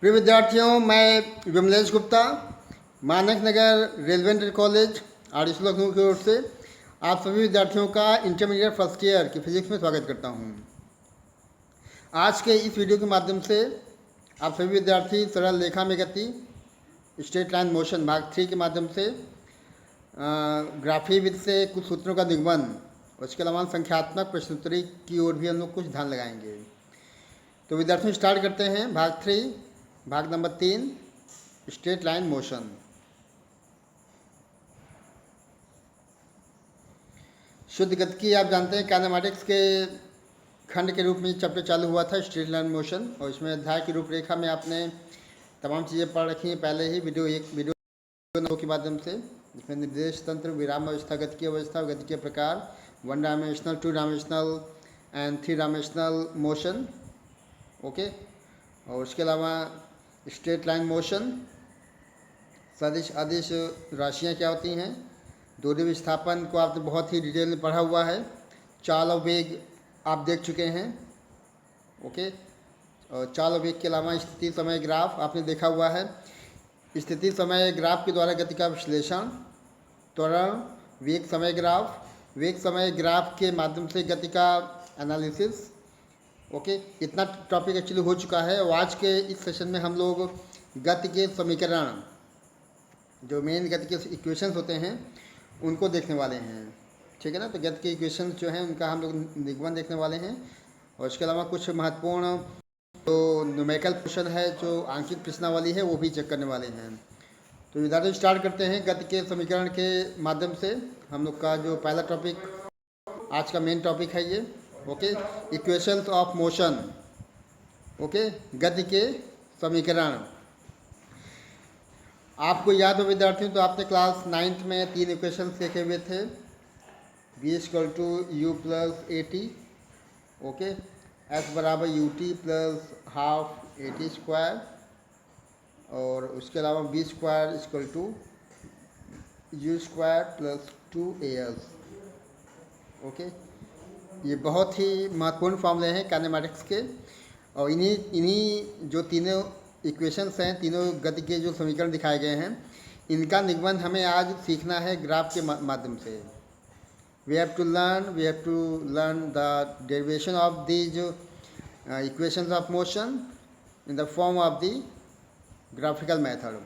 प्रिय विद्यार्थियों, मैं Vimlesh Gupta, Manak Nagar railway inter college RDC Lucknow की ओर से आप सभी विद्यार्थियों का इंटरमीडिएट फर्स्ट ईयर की फिजिक्स में स्वागत करता हूं। आज के इस वीडियो के माध्यम से आप सभी विद्यार्थी सरल रेखा में गति स्ट्रेट लाइन मोशन भाग 3 के माध्यम से ग्राफी विधि से कुछ सूत्रों का निगमन, उसके अलावा संख्यात्मक प्रश्नोत्तरी की ओर भी हम लोग कुछ ध्यान लगाएंगे। तो विद्यार्थियों, स्टार्ट करते हैं भाग 3, भाग नंबर 3, स्ट्रेट लाइन मोशन। शुद्ध गतिकी आप जानते हैं काइनेमैटिक्स के खंड के रूप में चैप्टर चालू हुआ था स्ट्रेट लाइन मोशन, और इसमें अध्याय की रूपरेखा में आपने तमाम चीज़ें पढ़ रखी हैं पहले ही वीडियो के माध्यम से, जिसमें निर्देश तंत्र, विराम अवस्था, गतिकीय अवस्था, गतिकीय प्रकार, 1 dimensional, 2 dimensional and 3 dimensional motion. Okay, और उसके अलावा स्ट्रेट लाइन मोशन, सदिश अदिश राशियाँ क्या होती हैं, दूरी विस्थापन को आपने बहुत ही डिटेल में पढ़ा हुआ है, चाल और वेग आप देख चुके हैं। ओके, और चाल और वेग के अलावा स्थिति समय ग्राफ आपने देखा हुआ है। स्थिति समय ग्राफ के द्वारा गति का विश्लेषण, त्वरण, वेग समय ग्राफ के माध्यम से गति का एनालिसिस। ओके, इतना टॉपिक एक्चुअली हो चुका है, और आज के इस सेशन में हम लोग गति के समीकरण, जो मेन गति के इक्वेशंस होते हैं, उनको देखने वाले हैं। ठीक है ना। तो गति के इक्वेशंस जो हैं उनका हम लोग निगमन देखने वाले हैं, और इसके अलावा कुछ महत्वपूर्ण जो न्यूमेरिकल क्वेश्चन है, जो आंशिक प्रश्नावली है, वो भी चेक करने वाले हैं। तो विद्यार्थी, स्टार्ट करते हैं गति के समीकरण के माध्यम से। हम लोग का जो पहला टॉपिक, आज का मेन टॉपिक है ये। Okay, equations of motion. Okay, गति के समीकरण आपको याद हो विद्यार्थियों, तो आपने क्लास 9th में 3 इक्वेशंस देखे हुए थे। v = u + at, okay, s = ut + half at², और उसके अलावा v² = u² + 2as। ओके, ये बहुत ही महत्वपूर्ण फॉर्मूले हैं काइनेमैटिक्स के, और इन्हीं जो तीनों इक्वेशंस हैं, तीनों गति के जो समीकरण दिखाए गए हैं, इनका निगमन हमें आज सीखना है ग्राफ के माध्यम से। We have to learn the derivation of these equations of motion in the form of the graphical method.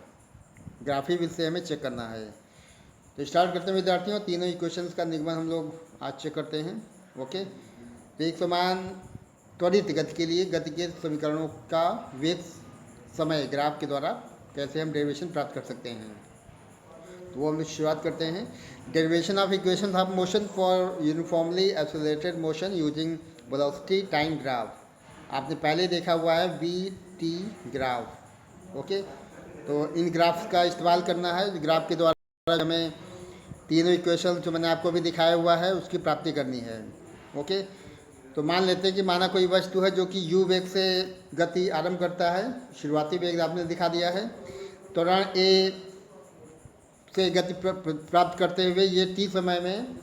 ग्राफी विधि से हमें चेक करना है। तो स्टार्ट करते हैं विद्यार्थियों, तीनों इक्वेशंस का निगमन हम लोग आज चेक करते हैं। ओके, तो एक समान त्वरित गति के लिए गति के समीकरणों का वेग समय ग्राफ के द्वारा कैसे हम डेरिवेशन प्राप्त कर सकते हैं, तो वो हम लोग शुरुआत करते हैं। Derivation of equation of motion for uniformly accelerated motion using velocity time graph. आपने पहले देखा हुआ है VT ग्राफ। ओके, तो इन ग्राफ्स का इस्तेमाल करना है। ग्राफ के द्वारा हमें तीनों इक्वेशन जो मैंने आपको भी दिखाया हुआ है उसकी प्राप्ति करनी है। ओके, तो मान लेते हैं कि माना कोई वस्तु है जो कि u वेग से गति आरंभ करता है, शुरुआती वेग आपने दिखा दिया है, त्वरण a से गति प्राप्त करते हुए ये t समय में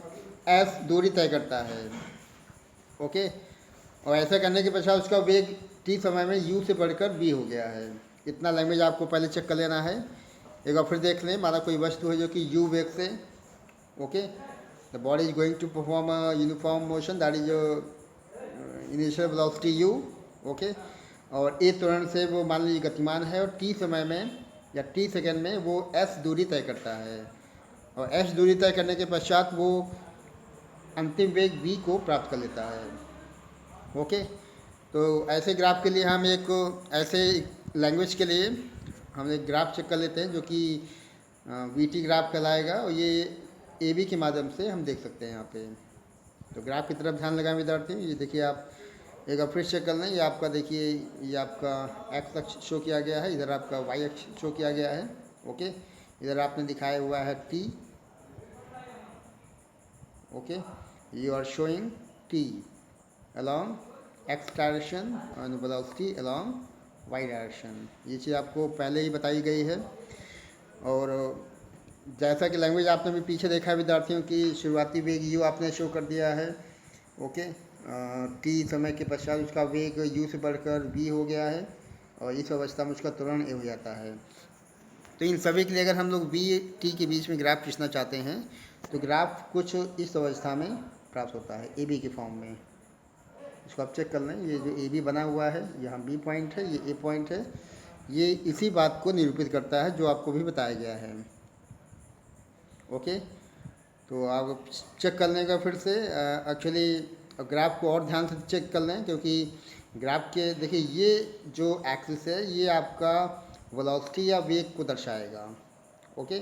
s दूरी तय करता है। ओके, और ऐसा करने के पश्चात उसका वेग t समय में u से बढ़कर v हो गया है। इतना लैंग्वेज आपको पहले चेक कर लेना है। एक बार फिर देख लें, माना कोई वस्तु है जो कि u वेग से, okay, the body is going to perform a uniform motion, that is initial velocity u। Okay, और a त्वरण से वो मान लीजिए गतिमान है, और t समय में या t सेकेंड में वो s दूरी तय करता है, और s दूरी तय करने के पश्चात वो अंतिम वेग v को प्राप्त कर लेता है। ओके, तो ऐसे ग्राफ के लिए हम ऐसे लैंग्वेज के लिए हम एक ग्राफ चेक कर लेते हैं जो कि VT ग्राफ कहलाएगा, और ये AB के माध्यम से हम देख सकते हैं यहाँ पे। तो ग्राफ की तरफ ध्यान लगाएं विद्यार्थी। ये देखिए, आप एक बार फिर चेक कर लें। ये आपका देखिए, ये आपका x अक्ष शो किया गया है, इधर आपका y अक्ष शो किया गया है। ओके, इधर आपने दिखाया हुआ है t। Okay, you are showing t along x direction and velocity along y direction. ये चीज़ आपको पहले ही बताई गई है, और जैसा कि लैंग्वेज आपने भी पीछे देखा है विद्यार्थियों की, शुरुआती वेग u आपने शो कर दिया है। ओके, t समय के पश्चात उसका वेग u से बढ़कर v हो गया है, और इस अवस्था में उसका त्वरण ए हो जाता है। तो इन सभी के लिए अगर हम लोग बी टी के बीच में ग्राफ खींचना चाहते हैं तो ग्राफ कुछ इस अवस्था में प्राप्त होता है, ए बी के फॉर्म में। इसको आप चेक कर लें, ये जो ए बी बना हुआ है, यहाँ बी पॉइंट है, ये ए पॉइंट है, ये इसी बात को निरूपित करता है जो आपको भी बताया गया है। ओके, तो आप चेक कर लेंगे फिर से। एक्चुअली ग्राफ को और ध्यान से चेक कर लें, क्योंकि ग्राफ के देखिए ये जो एक्सिस है ये आपका वेलोसिटी या वेग को दर्शाएगा। ओके,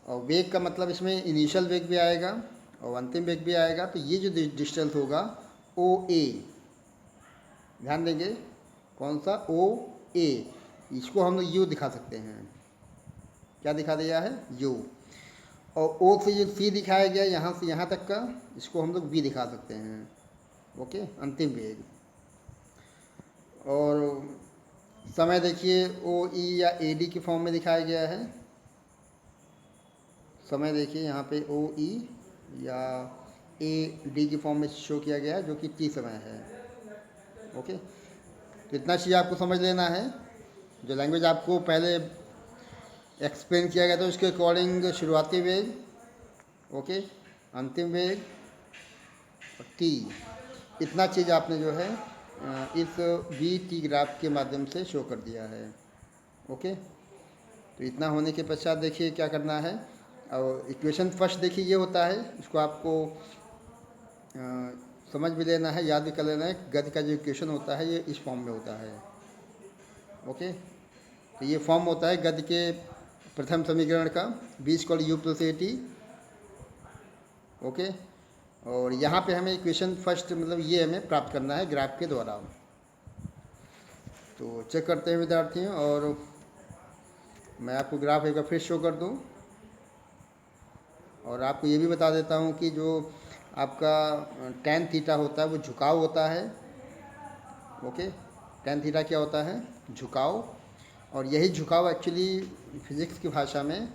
और वेग का मतलब इसमें इनिशियल वेग भी आएगा और अंतिम वेग भी आएगा। तो ये जो डिस्टेंस होगा ओ ए, ध्यान देंगे कौन सा, ओ ए, इसको हम लोग यू दिखा सकते हैं। क्या दिखा दिया है, यू। और ओ से जो सी दिखाया गया यहाँ से यहाँ तक का, इसको हम लोग वी दिखा सकते हैं। ओके, अंतिम वेग। और समय देखिए ओ ई या ए डी के फॉर्म में दिखाया गया है। समय देखिए यहाँ पे ओ ई या ए डी के फॉर्म में शो किया गया है, जो कि टी समय है। ओके, तो इतना चीज़ आपको समझ लेना है। जो लैंग्वेज आपको पहले एक्सप्लेन किया गया था उसके अकॉर्डिंग शुरुआती वेग, ओके, अंतिम वेग और टी, इतना चीज़ आपने जो है इस वी टी ग्राफ के माध्यम से शो कर दिया है। ओके, तो इतना होने के पश्चात देखिए क्या करना है। और इक्वेशन फर्स्ट देखिए ये होता है, इसको आपको समझ भी लेना है, याद भी कर लेना है। गति का जो इक्वेशन होता है ये इस फॉर्म में होता है। ओके, तो ये फॉर्म होता है गति के प्रथम समीकरण का, V equal U plus A T. Okay, और यहाँ पे हमें इक्वेशन फर्स्ट मतलब ये हमें प्राप्त करना है ग्राफ के द्वारा। तो चेक करते हैं विद्यार्थियों, और मैं आपको ग्राफ एक बार फिर शो कर दूँ। और आपको ये भी बता देता हूँ कि जो आपका tan थीटा होता है वो झुकाव होता है। ओके, tan थीटा क्या होता है, झुकाव। और यही झुकाव एक्चुअली फिजिक्स की भाषा में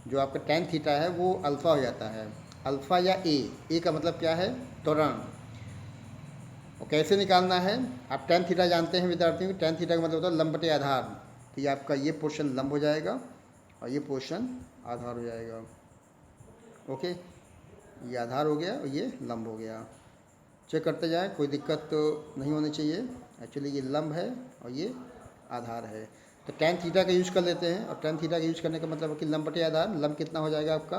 जो आपका tan थीटा है वो अल्फ़ा हो जाता है। अल्फ़ा या ए का मतलब क्या है, त्वरण। और कैसे निकालना है, आप tan थीटा जानते हैं विद्यार्थियों, tan थीटा का मतलब होता है लंब बटे आधार। तो ये आपका ये पोर्शन लंब हो जाएगा और ये पोर्शन आधार हो जाएगा। ओके, ये आधार हो गया और ये लंब हो गया। चेक करते जाएं, कोई दिक्कत तो नहीं होनी चाहिए। एक्चुअली ये लंब है और ये आधार है। तो tan थीटा का यूज़ कर लेते हैं, और tan थीटा का यूज़ करने का मतलब है कि लंब बटे आधार। लंब कितना हो जाएगा आपका,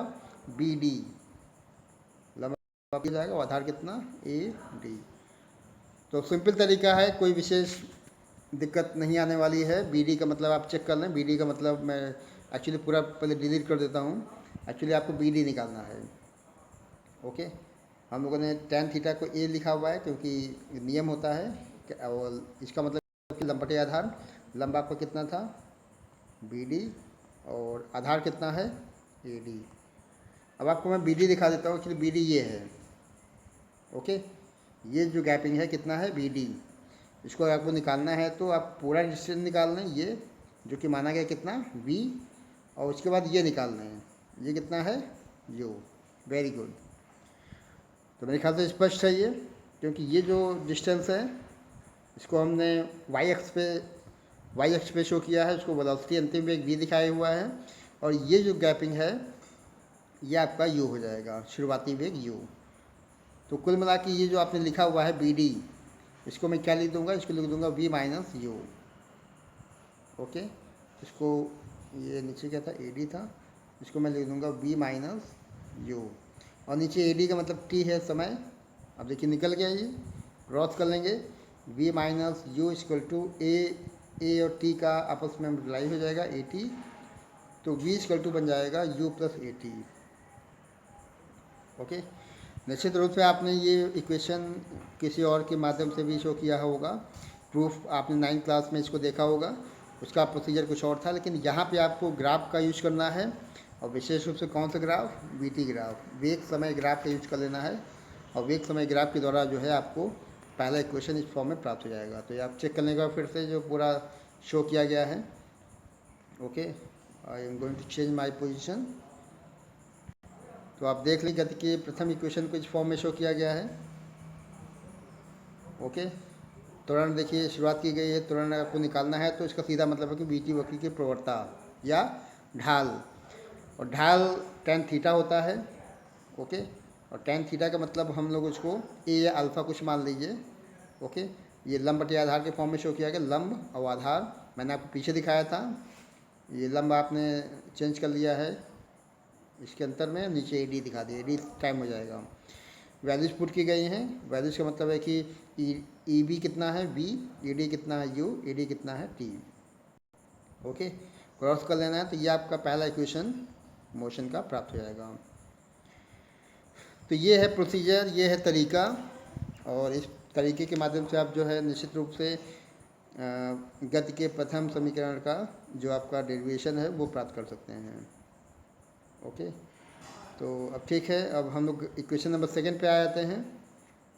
बी डी, लंब हो जाएगा, और आधार कितना, ए डी। तो सिंपल तरीका है, कोई विशेष दिक्कत नहीं आने वाली है। बी डी का मतलब आप चेक कर लें, बी डी का मतलब मैं एक्चुअली पूरा पहले डिलीट कर देता हूँ। एक्चुअली आपको बी डी निकालना है। ओके, हम लोगों ने tan थीटा को ए लिखा हुआ है क्योंकि नियम होता है, और इसका मतलब कि लंब बटे आधार। लंब आपका कितना था, बी डी, और आधार कितना है, ए डी। अब आपको मैं बी डी दिखा देता हूँ। एक्चुअली बी डी ये है। ओके, ये जो गैपिंग है कितना है, बी डी। इसको आपको निकालना है तो आप पूरा डिस्टेंस निकाल लें, ये जो कि माना गया कितना, v, और उसके बाद ये निकालना है, ये कितना है, u। Very good. तो मेरे ख्याल से स्पष्ट है ये, क्योंकि ये जो डिस्टेंस है इसको हमने y अक्ष पे शो किया है, इसको वेलोसिटी अंतिम वेग v दिखाया हुआ है, और ये जो गैपिंग है ये आपका u हो जाएगा, शुरुआती वेग u। तो कुल मिला के ये जो आपने लिखा हुआ है बी डी, इसको मैं क्या लिख दूंगा, इसको लिख दूंगा v माइनस यू। ओके, इसको ये नीचे क्या था, ए डी था, इसको मैं लिख दूंगा v माइनस यू। और नीचे ए डी का मतलब t है, समय। अब देखिए निकल गया, ये क्रॉस कर लेंगे, v minus U equal to A और t का आपस में मल्टीप्लाई हो जाएगा, ए टी। तो v इक्वल टू बन जाएगा u plus A T. Okay, निश्चित रूप से आपने ये इक्वेशन किसी और के माध्यम से भी शो किया होगा। प्रूफ आपने 9th क्लास में इसको देखा होगा, उसका प्रोसीजर कुछ और था, लेकिन यहाँ पे आपको ग्राफ का यूज करना है। और विशेष रूप से कौन सा ग्राफ, वीटी ग्राफ, वेग समय ग्राफ का यूज कर लेना है। और वेग समय ग्राफ के द्वारा जो है आपको पहला इक्वेशन इस फॉर्म में प्राप्त हो जाएगा। तो ये आप चेक करने का फिर से जो पूरा शो किया गया है। Okay, I am going to change my position. तो आप देख लीजिए कि प्रथम इक्वेशन को इस फॉर्म में शो किया गया है। ओके, त्वरण देखिए शुरुआत की गई है, त्वरण आपको निकालना है तो इसका सीधा मतलब है कि बीटी वक्र की प्रवणता या ढाल, और ढाल tan थीटा होता है। ओके, और tan थीटा का मतलब हम लोग उसको ए या अल्फ़ा कुछ मान लीजिए। ओके, ये लंब बटे आधार के फॉर्म में शो किया गया, लंब और आधार मैंने आपको पीछे दिखाया था, ये लंब आपने चेंज कर लिया है इसके अंतर में, नीचे ए डी दिखा दिया, ए डी टाइम हो जाएगा। वैल्यूज पुट की गई हैं, वैल्यूज का मतलब है कि ई बी कितना है वी, ई डी कितना है यू, ई डी कितना है टी। ओके, क्रॉस कर लेना है तो ये आपका पहला इक्वेशन मोशन का प्राप्त हो जाएगा। तो ये है प्रोसीजर, ये है तरीका, और इस तरीके के माध्यम से आप जो है निश्चित रूप से गति के प्रथम समीकरण का जो आपका डेरिवेशन है वो प्राप्त कर सकते हैं। ओके, तो अब ठीक है, अब हम लोग इक्वेशन नंबर 2 पे आ जाते हैं।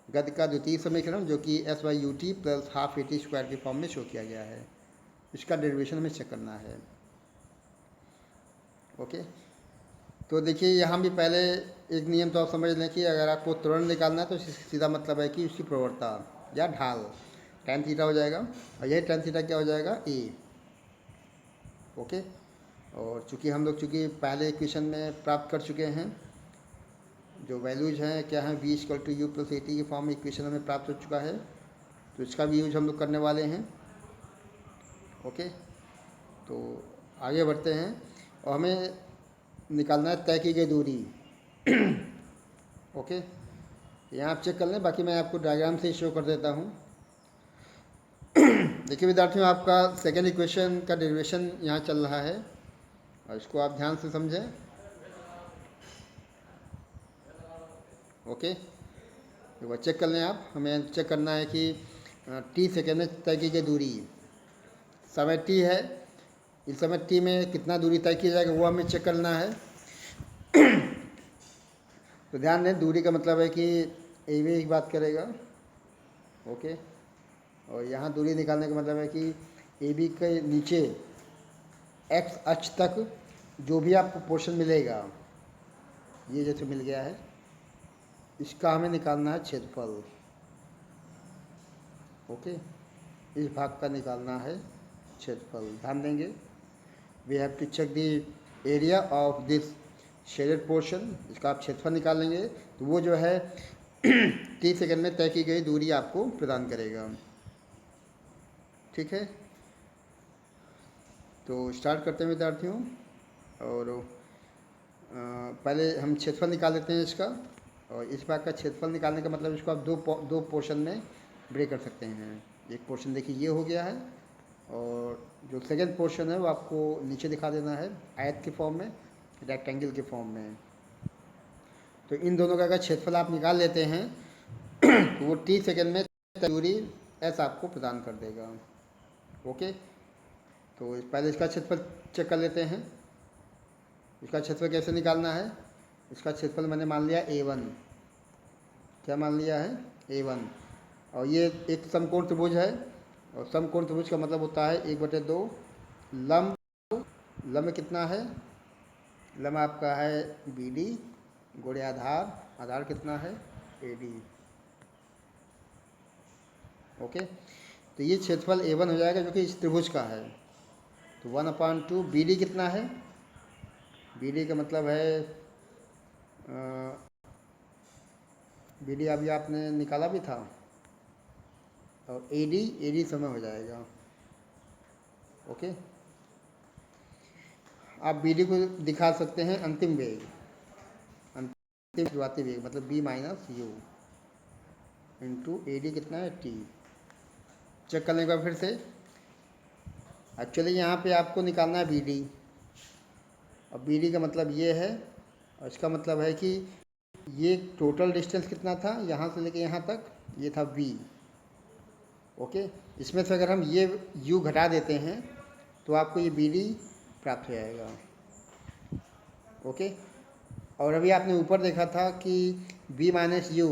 गति का द्वितीय समीकरण जो कि S why you T plus half A T square के फॉर्म में शो किया गया है, इसका डेरिवेशन हमें चेक करना है। ओके, तो देखिए यहाँ भी पहले एक नियम तो आप समझ लें कि अगर आपको त्वरण निकालना है तो सीधा मतलब है कि उसकी प्रवणता या ढाल tan थीटा हो जाएगा, और यही tan थीटा क्या हो जाएगा ए। ओके, और चूँकि हम लोग पहले इक्वेशन में प्राप्त कर चुके हैं, जो वैल्यूज हैं क्या हैं, v equal to U plus A T के फॉर्म में इक्वेशन हमें प्राप्त हो चुका है, तो इसका भी यूज हम लोग करने वाले हैं। ओके, तो आगे बढ़ते हैं, और हमें निकालना है तय की गई दूरी। ओके, यहाँ आप चेक कर लें, बाकी मैं आपको डायग्राम से शो कर देता हूँ। देखिए विद्यार्थियों, आपका सेकेंड इक्वेशन का डेरिवेशन यहाँ चल रहा है, और इसको आप ध्यान से समझें। ओके, एक बार चेक कर लें आप, हमें चेक करना है कि टी सेकेंड में तय की गई दूरी, समय टी है, इस समय टी में कितना दूरी तय किया जाएगा वो हमें चेक करना है। तो ध्यान दें, दूरी का मतलब है कि ए बी की बात करेगा। ओके, और यहाँ दूरी निकालने का मतलब है कि ए बी के नीचे एक्स अक्ष तक जो भी आपको पोर्शन मिलेगा, ये जैसे मिल गया है, इसका हमें निकालना है क्षेत्रफल। ओके, इस भाग का निकालना है क्षेत्रफल। ध्यान देंगे, we have to check the area of this shaded portion, इसका आप क्षेत्रफल निकालेंगे तो वो जो है 30 सेकंड में तय की गई दूरी आपको प्रदान करेगा। ठीक है, तो स्टार्ट करते हैं विद्यार्थियों, और पहले हम क्षेत्रफल निकाल लेते हैं इसका, और इस भाग का क्षेत्रफल निकालने का मतलब इसको आप दो पोर्शन में ब्रेक कर सकते हैं। एक पोर्शन देखिए ये हो गया है, और जो सेकेंड पोर्शन है वो आपको नीचे दिखा देना है आयत के फॉर्म में, रेक्टेंगल के फॉर्म में। तो इन दोनों का अगर क्षेत्रफल आप निकाल लेते हैं तो वो 30 सेकेंड में दूरी एस आपको प्रदान कर देगा। ओके, तो पहले इसका क्षेत्रफल चेक कर लेते हैं। इसका क्षेत्रफल कैसे निकालना है, इसका क्षेत्रफल मैंने मान लिया A1, क्या मान लिया है A1, और ये एक समकोण त्रिभुज है, और समकोण त्रिभुज का मतलब होता है 1/2 लंब, लंब कितना है, लंब आपका है BD गुणे आधार, आधार कितना है AD। ओके, तो ये क्षेत्रफल A1 हो जाएगा जो कि इस त्रिभुज का है। तो 1/2 BD कितना है, BD का मतलब है BD अभी आपने निकाला भी था, और AD समय हो जाएगा। ओके, आप BD को दिखा सकते हैं अंतिम वेग, अंतिम शुरुआती वेग मतलब B minus you into AD कितना है T। चेक करने का फिर से, एक्चुअली यहाँ पे आपको निकालना है BD, और BD का मतलब ये है, और इसका मतलब है कि ये टोटल डिस्टेंस कितना था यहाँ से लेके यहाँ तक, ये था V। ओके, इसमें से अगर हम ये U घटा देते हैं तो आपको ये BD प्राप्त हो जाएगा। ओके, और अभी आपने ऊपर देखा था कि B माइनस यू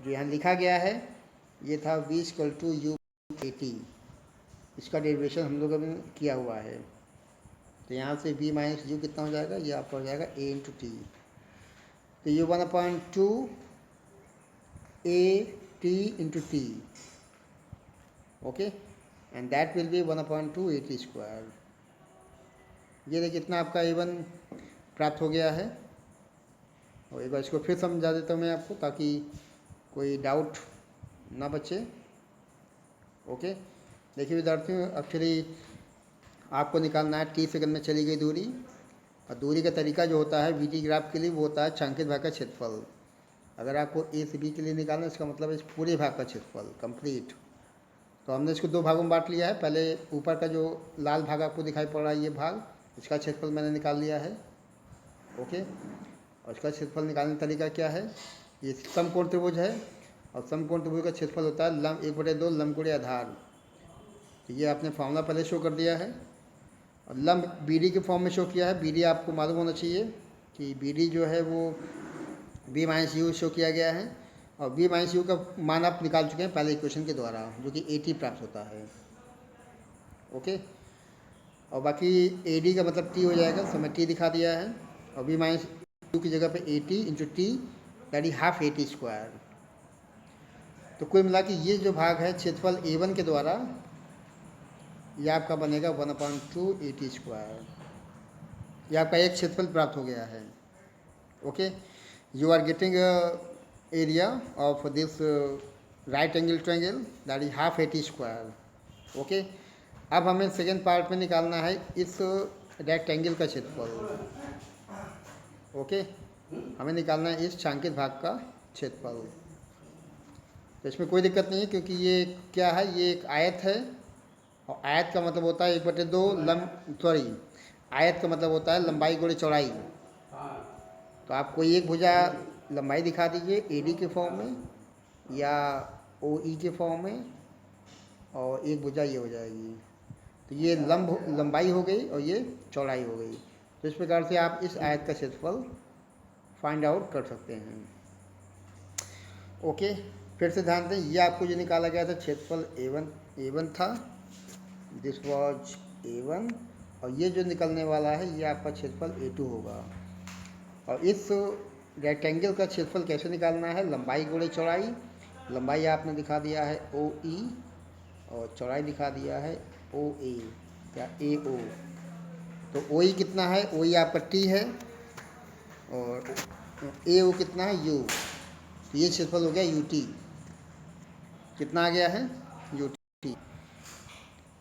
जो यहाँ लिखा गया है ये था V equal to U AT, इसका डेरिवेशन हम लोगों ने किया हुआ है। तो यहाँ से B माइनस यू कितना हो जाएगा, ये आपका हो जाएगा A इंटू टी। तो ये 1/2 AT into T, okay, and that will be 1/2 AT square. ये देखिए कितना आपका A1 प्राप्त हो गया है। और एक बार इसको फिर समझा देता हूँ मैं आपको, ताकि कोई डाउट ना बचे। ओके, देखिए विद्यार्थियों, एक्चुअली आपको निकालना है t सेकंड में चली गई दूरी, और दूरी का तरीका जो होता है VT ग्राफ के लिए वो होता है छांकित भाग का क्षेत्रफल। अगर आपको A से B के लिए निकालना है, इसका मतलब है इस पूरे भाग का क्षेत्रफल कंप्लीट। तो हमने इसको दो भागों में बांट लिया है। पहले ऊपर का जो लाल भाग आपको दिखाई पड़ रहा है, ये भाग, इसका क्षेत्रफल मैंने निकाल लिया है। ओके, और इसका क्षेत्रफल निकालने का तरीका क्या है, ये समकोण त्रिभुज है, और समकोण त्रिभुज का क्षेत्रफल होता है लंब 1/2 लंब गुणे आधार। तो ये आपने फॉर्मूला पहले शो कर दिया है, और लंब BD के फॉर्म में शो किया है। BD आपको मालूम होना चाहिए कि BD जो है वो B - U शो किया गया है, और B - U का मान आप निकाल चुके हैं पहले इक्वेशन के द्वारा, जो कि AT प्राप्त होता है। ओके, और बाकी AD का मतलब T हो जाएगा, सो मैं T दिखा दिया है, और B - U की जगह पे AT into T, that is half AT square. तो कुल मिला के ये जो भाग है क्षेत्रफल A1 के द्वारा, ये आपका बनेगा 1/2 AT स्क्वायर। ये आपका एक क्षेत्रफल प्राप्त हो गया है। Okay, you are getting area of this right angle triangle, that is half AT square. Okay, अब हमें सेकेंड पार्ट में निकालना है इस रेक्टेंगल का क्षेत्रफल। ओके, हमें निकालना है इस छांकित भाग का क्षेत्रफल। तो इसमें कोई दिक्कत नहीं है, क्योंकि ये क्या है, ये एक आयत है, और आयत का मतलब होता है 1/2 आयत का मतलब होता है लंबाई गुणे चौड़ाई। तो आप कोई एक भुजा लंबाई दिखा दीजिए AD के फॉर्म में या OE के फॉर्म में, और एक भुजा ये हो जाएगी। तो ये लंबाई हो गई और ये चौड़ाई हो गई। तो इस प्रकार से आप इस आयत का क्षेत्रफल फाइंड आउट कर सकते हैं। ओके, फिर से ध्यान दें, ये आपको जो निकाला गया था क्षेत्रफल A1 था, दिस वाज A1, और ये जो निकलने वाला है ये आपका क्षेत्रफल A2 होगा। और इस रेक्टेंगल का क्षेत्रफल कैसे निकालना है, लंबाई गुणे चौड़ाई। लंबाई आपने दिखा दिया है OE, और चौड़ाई दिखा दिया है OA या AO। तो OE कितना है, OE आपका T है, और AO कितना है, U। तो ये क्षेत्रफल हो गया UT। कितना आ गया है, UT।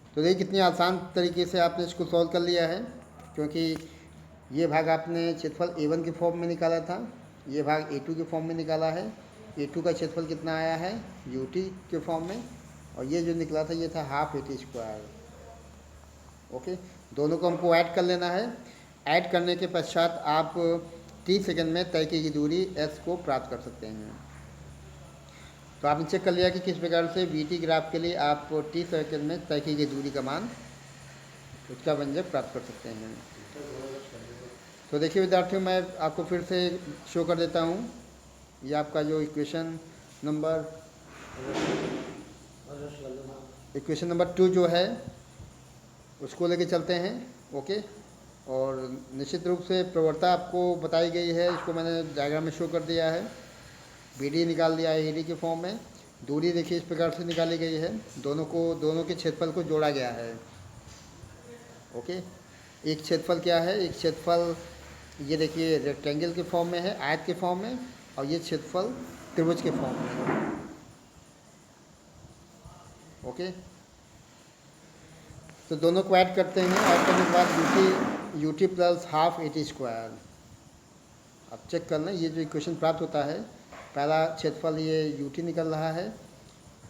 तो देखिए कितनी आसान तरीके से आपने इसको सॉल्व कर लिया है, क्योंकि ये भाग आपने क्षेत्रफल A1 के फॉर्म में निकाला था, ये भाग A2 के फॉर्म में निकाला है। A2 का क्षेत्रफल कितना आया है, UT के फॉर्म में, और ये जो निकला था ये था हाफ AT स्क्वायर। ओके, दोनों को हमको ऐड कर लेना है। ऐड करने के पश्चात आप T सेकंड में तय की गई दूरी S को प्राप्त कर सकते हैं। तो आपने चेक कर लिया कि किस प्रकार से VT ग्राफ के लिए आप T सेकंड में तय की गई दूरी का मान, उसका व्यंजक प्राप्त कर सकते हैं। तो देखिए विद्यार्थियों, मैं आपको फिर से शो कर देता हूँ। ये आपका जो इक्वेशन नंबर 2 जो है उसको लेके चलते हैं। ओके, और निश्चित रूप से प्रवणता आपको बताई गई है, इसको मैंने डायग्राम में शो कर दिया है। BD निकाल दिया है AD के फॉर्म में। दूरी देखिए इस प्रकार से निकाली गई है, दोनों के क्षेत्रफल को जोड़ा गया है। ओके, एक क्षेत्रफल क्या है, एक क्षेत्रफल ये देखिए रेक्टेंगल के फॉर्म में है, आयत के फॉर्म में, और ये क्षेत्रफल त्रिभुज के फॉर्म में है। ओके, तो दोनों को ऐड करते हैं। ऐड करने के बाद UT plus half AT square. अब चेक करना, ये जो इक्वेशन प्राप्त होता है, पहला क्षेत्रफल ये UT निकल रहा है,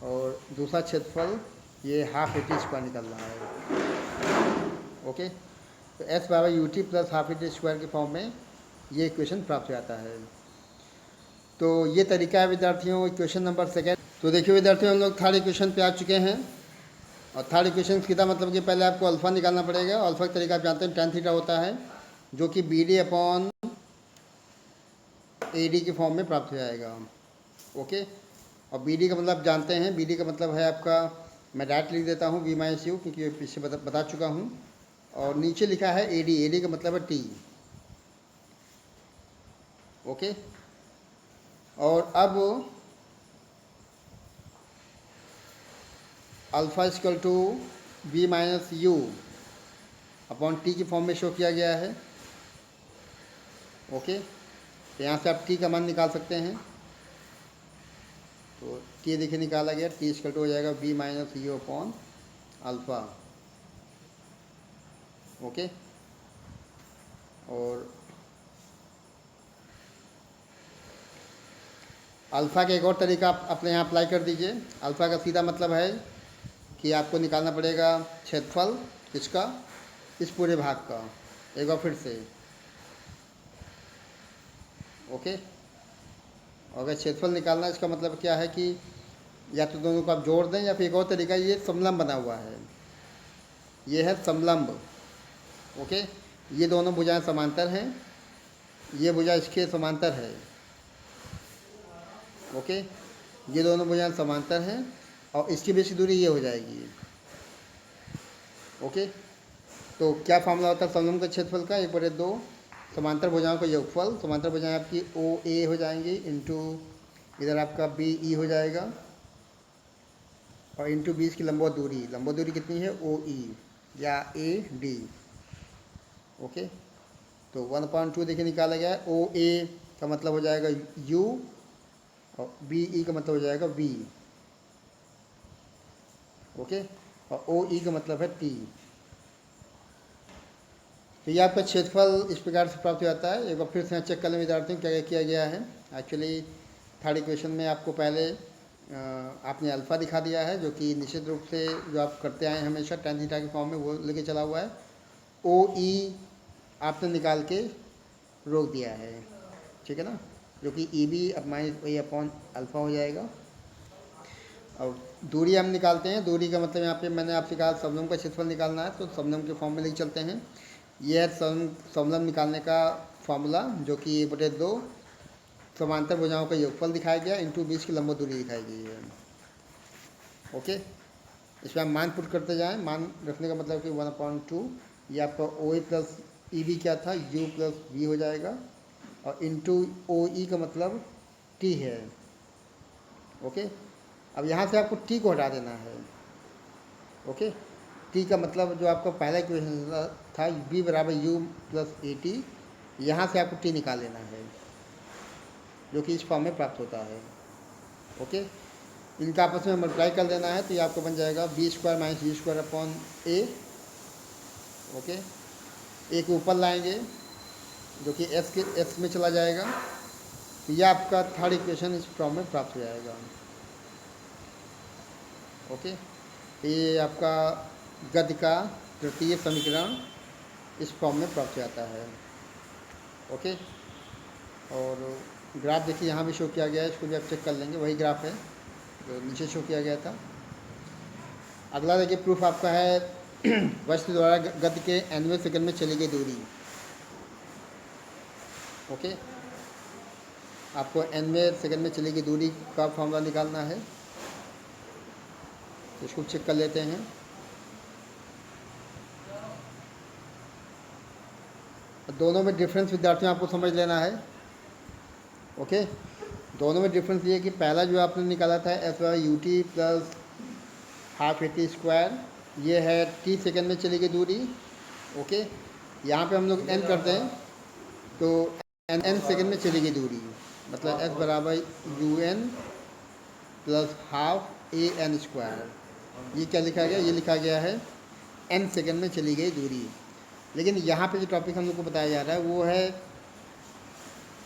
और दूसरा क्षेत्रफल ये हाफ AT स्क्वायर निकल रहा है। ओके, तो S बराबर UT plus half AT square के फॉर्म में ये इक्वेशन प्राप्त हो जाता है। तो ये तरीका है विद्यार्थियों इक्वेशन नंबर सेकेंड। तो देखिए विद्यार्थियों, हम लोग थर्ड इक्वेशन पे आ चुके हैं, और थर्ड इक्वेशन सीधा मतलब कि पहले आपको अल्फ़ा निकालना पड़ेगा। अल्फ़ा का तरीका आप जानते हैं, tan थीटा होता है, जो कि BD अपॉन AD के फॉर्म में प्राप्त हो जाएगा। ओके, और BD का मतलब जानते हैं, BD का मतलब है आपका, मैं डायरेक्ट लिख देता हूँ B - U, क्योंकि पीछे बता चुका हूँ। और नीचे लिखा है AD का मतलब है T। ओके, और alpha equal to V minus U upon T की फॉर्म में शो किया गया है। ओके, तो यहाँ से आप टी का मान निकाल सकते हैं। तो टी देखिए निकाला गया, टी इक्वल टू हो जाएगा V minus U upon alpha. Okay, और अल्फ़ा का एक और तरीका आप अपने यहाँ अप्लाई कर दीजिए। अल्फ़ा का सीधा मतलब है कि आपको निकालना पड़ेगा क्षेत्रफल इसका, इस पूरे भाग का। एक बार फिर से, ओके, अगर क्षेत्रफल निकालना इसका मतलब क्या है कि या तो दोनों को आप जोड़ दें, या फिर एक और तरीका, ये समलंब बना हुआ है, ये है समलंब। ओके, ये दोनों भुजाएं समांतर हैं, ये भुजा इसके समांतर है। ओके, ये दोनों भुजाएं समांतर हैं और इसकी बीच की दूरी ये हो जाएगी। ओके, तो क्या फार्मूला होता है समलंब के क्षेत्रफल का? 1/2 समांतर भुजाओं का योगफल। समांतर भुजाएं आपकी ओ ए हो जाएंगी, इंटू इधर आपका बी ई हो जाएगा, और इंटू बीच की लंबवत दूरी। लंबवत दूरी कितनी है? ओ ई या ए डी। ओके, तो 1/2 देखिए निकाला गया है। ओ ए का मतलब हो जाएगा यू और बी ई का मतलब हो जाएगा वी। ओके, और ओ ई का मतलब है टी। तो ये आपका क्षेत्रफल इस प्रकार से प्राप्त हो जाता है। एक बार फिर से चेक कर लें विद्यार्थियों क्या क्या किया गया है। एक्चुअली थर्ड इक्वेशन में आपको पहले आपने अल्फ़ा दिखा दिया है, जो कि निश्चित रूप से जो आप करते आए हैं हमेशा tan थीटा की फॉर्म में, वो लेके चला हुआ है। ओ ई आपने निकाल के रोक दिया है, ठीक है ना, जो कि ई बी अब माइनस ए अपॉन अल्फ़ा हो जाएगा। अब दूरी हम निकालते हैं। दूरी का मतलब यहाँ पे मैंने आपसे कहा समलंब का क्षेत्रफल निकालना है, तो समलंब के फॉर्म में लेके चलते हैं। यह है समलंब निकालने का फॉर्मूला, जो कि 1/2 समांतर भुजाओं का योगफल दिखाया गया, इंटू बीच की लंबवत दूरी दिखाई गई है। ओके, इसमें आप मान पुट करते जाएं। मान रखने का मतलब कि 1/2 ये आपका ओ ए प्लस ई बी क्या था? यू प्लस वी हो जाएगा, और इंटू ओ ई का मतलब टी है। ओके, अब यहाँ से आपको टी को हटा देना है। ओके, टी का मतलब जो आपका पहला इक्वेशन था बी बराबर यू प्लस ए टी, यहाँ से आपको टी निकाल लेना है, जो कि इस फॉर्म में प्राप्त होता है। ओके, इनका आपस में मल्टीप्लाई कर देना है, तो ये आपको बन जाएगा B square minus U square upon A. Okay, A को ऊपर लाएंगे, जो कि एस में चला जाएगा, तो यह आपका थर्ड इक्वेशन इस फॉर्म में प्राप्त हो जाएगा। ओके, तो ये आपका गद्य का तृतीय समीकरण इस फॉर्म में प्राप्त हो जाता है। ओके, और ग्राफ देखिए यहाँ भी शो किया गया है, इसको भी आप चेक कर लेंगे, वही ग्राफ है जो नीचे शो किया गया था। अगला देखिए प्रूफ आपका है वस्तु द्वारा गद्य के nवें सेकंड में चली गई दूरी। ओके, आपको nवें सेकंड में चली गई दूरी का फॉर्मूला निकालना है, तो इसको चेक कर लेते हैं। दोनों में डिफरेंस विद्यार्थियों आपको समझ लेना है। ओके, दोनों में डिफरेंस ये कि पहला जो आपने निकाला था S why you T plus half A T square, ये है टी सेकंड में चली गई दूरी। ओके, यहाँ पे हम लोग एन करते हैं, तो एन सेकंड में चली गई दूरी, मतलब एस बराबर U N plus half A N square. ये क्या लिखा गया? ये लिखा गया है एन सेकंड में चली गई दूरी। लेकिन यहाँ पे जो टॉपिक हम लोग को बताया जा रहा है वो है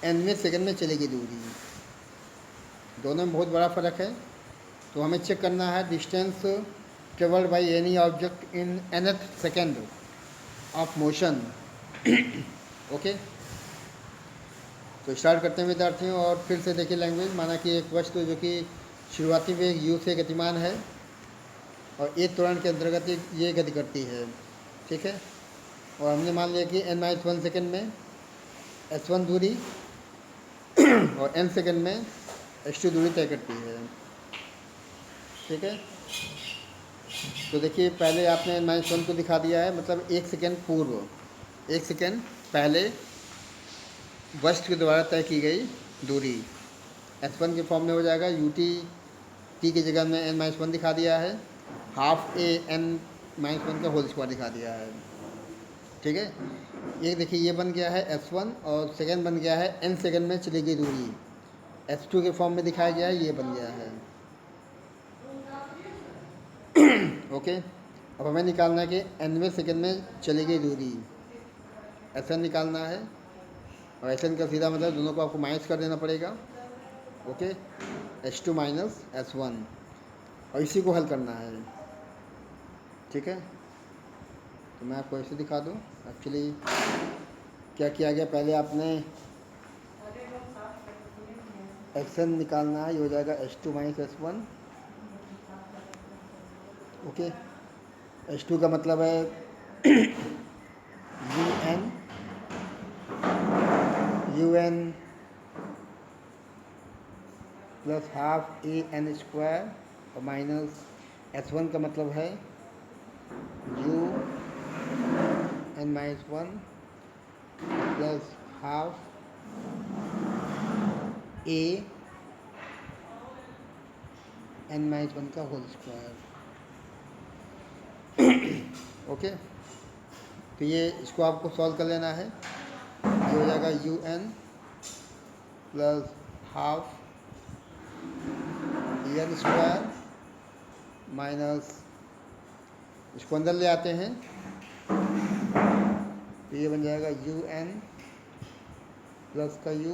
nवें सेकंड में चली गई दूरी। दोनों में बहुत बड़ा फ़र्क है, तो हमें चेक करना है distance travelled by any object in nth second of motion. Okay, तो स्टार्ट करते हैं विद्यार्थियों। और फिर से देखिए लैंग्वेज, माना कि एक वस्तु जो कि शुरुआती वेग u से गतिमान है और एक त्वरण के अंतर्गत ये गति करती है, ठीक है, और हमने मान लिया कि n-1 सेकंड में s1 दूरी और n सेकंड में s2 दूरी तय करती है, ठीक है। तो देखिए पहले आपने n-1 को दिखा दिया है, मतलब 1 सेकंड पूर्व, 1 सेकंड पहले वस्तु के द्वारा तय की गई दूरी s1 के फॉर्म में हो जाएगा ut, t की जगह में n-1 दिखा दिया है, half A N minus one का होल स्क्वायर दिखा दिया है। ठीक है, ये देखिए ये बन गया है S1 और सेकेंड बन गया है n सेकेंड में चली गई दूरी S2 के फॉर्म में दिखाया गया है, ये बन गया है। ओके, अब हमें निकालना है कि nवें सेकेंड में चली गई दूरी Sn निकालना है, और Sn का सीधा मतलब दोनों को आपको माइनस कर देना पड़ेगा। ओके, S2 माइनस S1, और इसी को हल करना है। ठीक है, तो मैं आपको ऐसे दिखा दूँ। एक्चुअली क्या किया गया, पहले आपने Sn निकालना है, ये हो जाएगा S2 minus S1। Okay, S2 का मतलब है UN plus half A N square और माइनस S1 का मतलब है UN minus one plus half A N minus one का होल स्क्वायर। ओके, तो ये इसको आपको सॉल्व कर लेना है। ये हो जाएगा UN plus half an square minus, इसको अंदर ले आते हैं तो ये बन जाएगा UN प्लस का U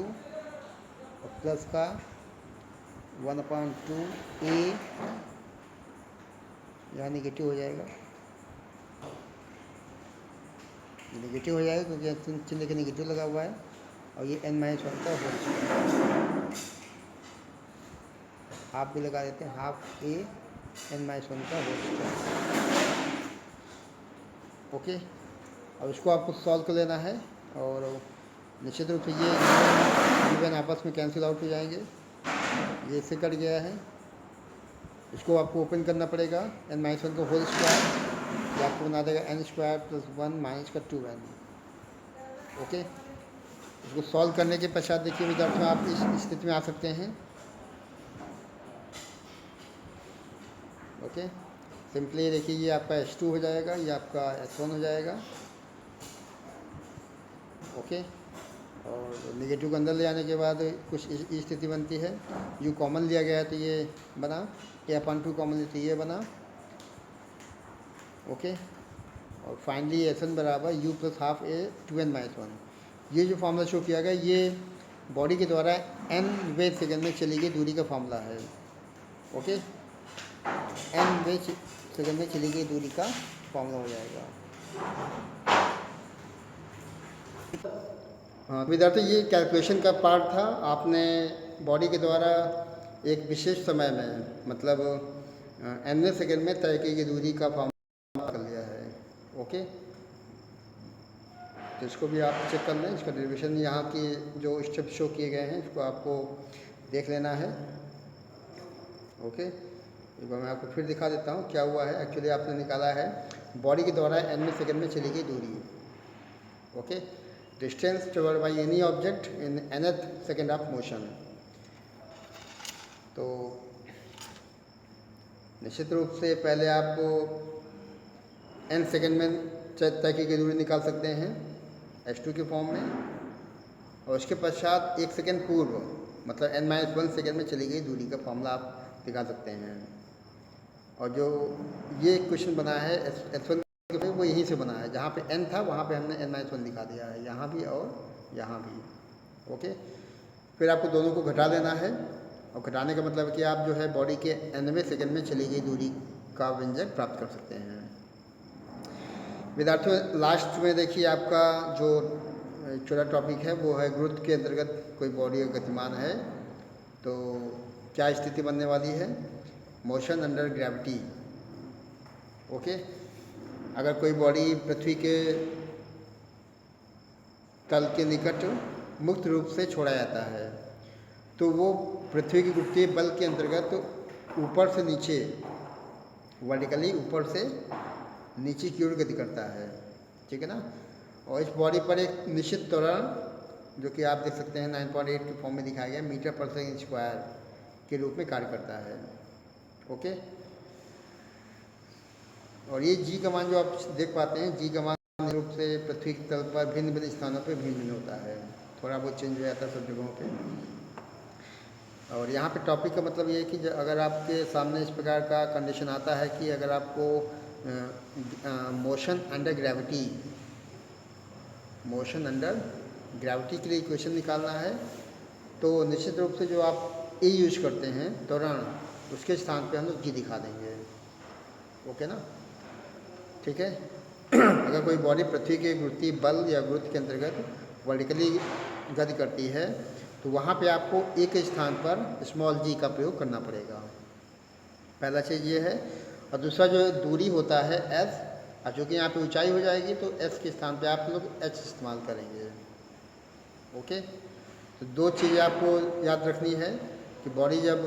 और प्लस का 1/2 A, यहाँ निगेटिव हो जाएगा, निगेटिव हो जाएगा क्योंकि चिन्ह के निगेटिव लगा हुआ है, और ये n माइनस वन का होल स्क्वायर, हाफ भी लगा देते हैं, हाफ ए n माइनस वन का होल स्क्वायर। ओके, अब इसको आपको सॉल्व कर लेना है, और निश्चित रूप से ये इवन आपस में कैंसिल आउट हो जाएंगे। ये इससे कट गया है, इसको आपको ओपन करना पड़ेगा, n माइनस वन का होल स्क्वायर, ये आपको बना देगा n स्क्वायर प्लस 1 माइनस का 2n। ओके, इसको सॉल्व करने के पश्चात देखिए विद्यार्थियों आप इस स्थिति में आ सकते हैं। ओके, सिंपली देखिए ये आपका S2 हो जाएगा, ये आपका S1 हो जाएगा। ओके, और निगेटिव को अंदर ले आने के बाद कुछ इस स्थिति बनती है, U कॉमन लिया गया है तो ये बना, A/2 कॉमन लिया तो ये बना। ओके, और फाइनली Sn बराबर U प्लस हाफ ए 2n माइनस वन। ये जो फार्मूला शो किया गया ये बॉडी के द्वारा nवें सेकेंड में चली गई दूरी का फार्मूला है। ओके, nवें सेकेंड में चली गई दूरी का फार्मूला हो जाएगा। हाँ विद्यार्थी, ये कैलकुलेशन का पार्ट था। आपने बॉडी के द्वारा एक विशेष समय में मतलब nवें सेकेंड में तय की गई दूरी का फार्मूला कर लिया है। ओके, तो इसको भी आप चेक कर लें, इसका डेरिवेशन यहाँ की जो स्टेप शो किए गए हैं इसको आपको देख लेना है। ओके, एक बार मैं आपको फिर दिखा देता हूँ क्या हुआ है। एक्चुअली आपने निकाला है बॉडी के द्वारा nवें सेकेंड में चली गई दूरी। Okay, distance travelled by any object in nth second of motion. तो निश्चित रूप से पहले आपको n सेकेंड में तय की गई दूरी निकाल सकते हैं S2 के फॉर्म में, और उसके पश्चात 1 सेकेंड पूर्व मतलब n माइनस वन सेकेंड में चली गई दूरी का फॉर्मूला आप दिखा सकते हैं। और जो ये क्वेश्चन बना है S1 वो यहीं से बना है, जहाँ पे n था वहाँ पे हमने n माइनस वन दिखा दिया है, यहाँ भी और यहाँ भी। ओके, फिर आपको दोनों को घटा देना है, और घटाने का मतलब कि आप जो है बॉडी के nवें सेकेंड में चली गई दूरी का व्यंजक प्राप्त कर सकते हैं। विद्यार्थियों लास्ट में देखिए आपका जो छोटा टॉपिक है वो है गुरुत्व के अंतर्गत कोई बॉडी गतिमान है तो क्या स्थिति बनने वाली है, मोशन अंडर ग्रेविटी। ओके, अगर कोई बॉडी पृथ्वी के तल के निकट मुक्त रूप से छोड़ा जाता है तो वो पृथ्वी के गुरुत्वीय बल के अंतर्गत ऊपर से नीचे वर्टिकली ऊपर से नीचे की ओर गति करता है। ठीक है ना, और इस बॉडी पर एक निश्चित त्वरण जो कि आप देख सकते हैं 9.8 के फॉर्म में दिखाया गया मीटर पर सेकंड स्क्वायर के रूप में कार्य करता है। ओके, और ये जी कमान जो आप देख पाते हैं, जी कमान रूप से पृथ्वी की तल पर भिन्न भिन्न स्थानों पर भिन्न भिन्न होता है, थोड़ा बहुत चेंज हो जाता है सब जगहों पे। और यहाँ पे टॉपिक का मतलब ये है कि अगर आपके सामने इस प्रकार का कंडीशन आता है कि अगर आपको मोशन अंडर ग्रेविटी के लिए इक्वेशन निकालना है, तो निश्चित रूप से जो आप ए यूज करते हैं त्वरण, उसके स्थान पे हम लोग जी दिखा देंगे। ओके ना, ठीक है। अगर कोई बॉडी पृथ्वी के गुरुत्वीय बल या गुरुत्व के अंतर्गत वर्टिकली गति करती है, तो वहाँ पे आपको ए के स्थान पर स्मॉल जी का प्रयोग करना पड़ेगा। पहला चीज़ ये है। और दूसरा जो दूरी होता है एस, और चूँकि यहाँ पे ऊंचाई हो जाएगी तो एस के स्थान पे आप लोग एच इस्तेमाल करेंगे। ओके, तो दो चीज़ें आपको याद रखनी है कि बॉडी जब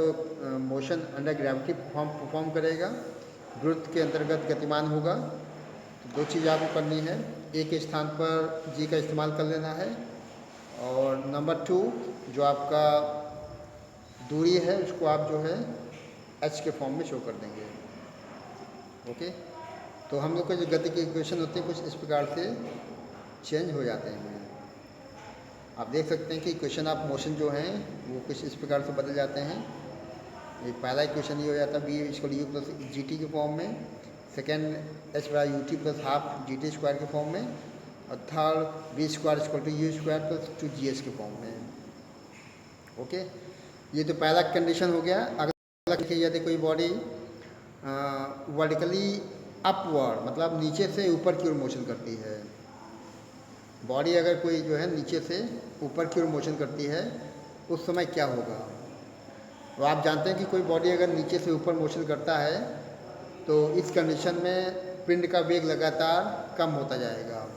मोशन अंडर ग्रेविटी परफॉर्म करेगा, गुरुत्व के अंतर्गत गतिमान होगा, तो दो चीज़ आपको करनी है। ए के स्थान पर जी का इस्तेमाल कर लेना है, और नंबर 2 जो आपका दूरी है उसको आप जो है एच के फॉर्म में शो कर देंगे। ओके, तो हम लोग के जो गति के इक्वेशन होते हैं कुछ इस प्रकार से चेंज हो जाते हैं। आप देख सकते हैं कि इक्वेशन ऑफ मोशन जो हैं वो कुछ इस प्रकार से बदल जाते हैं। एक पहला इक्वेशन ये हो जाता है V equal U plus G T के फॉर्म में, second H by U T plus half G T square के फॉर्म में, और third V square equal to U square plus 2 GH के फॉर्म में। ओके, ये तो पहला कंडीशन हो गया। अगला देखिए, यदि कोई बॉडी वर्टिकली अपवर्ड मतलब नीचे से ऊपर की ओर मोशन करती है, बॉडी अगर कोई जो है नीचे से ऊपर की ओर मोशन करती है, उस समय क्या होगा। तो आप जानते हैं कि कोई बॉडी अगर नीचे से ऊपर मोशन करता है तो इस कंडीशन में पिंड का वेग लगातार कम होता जाएगा।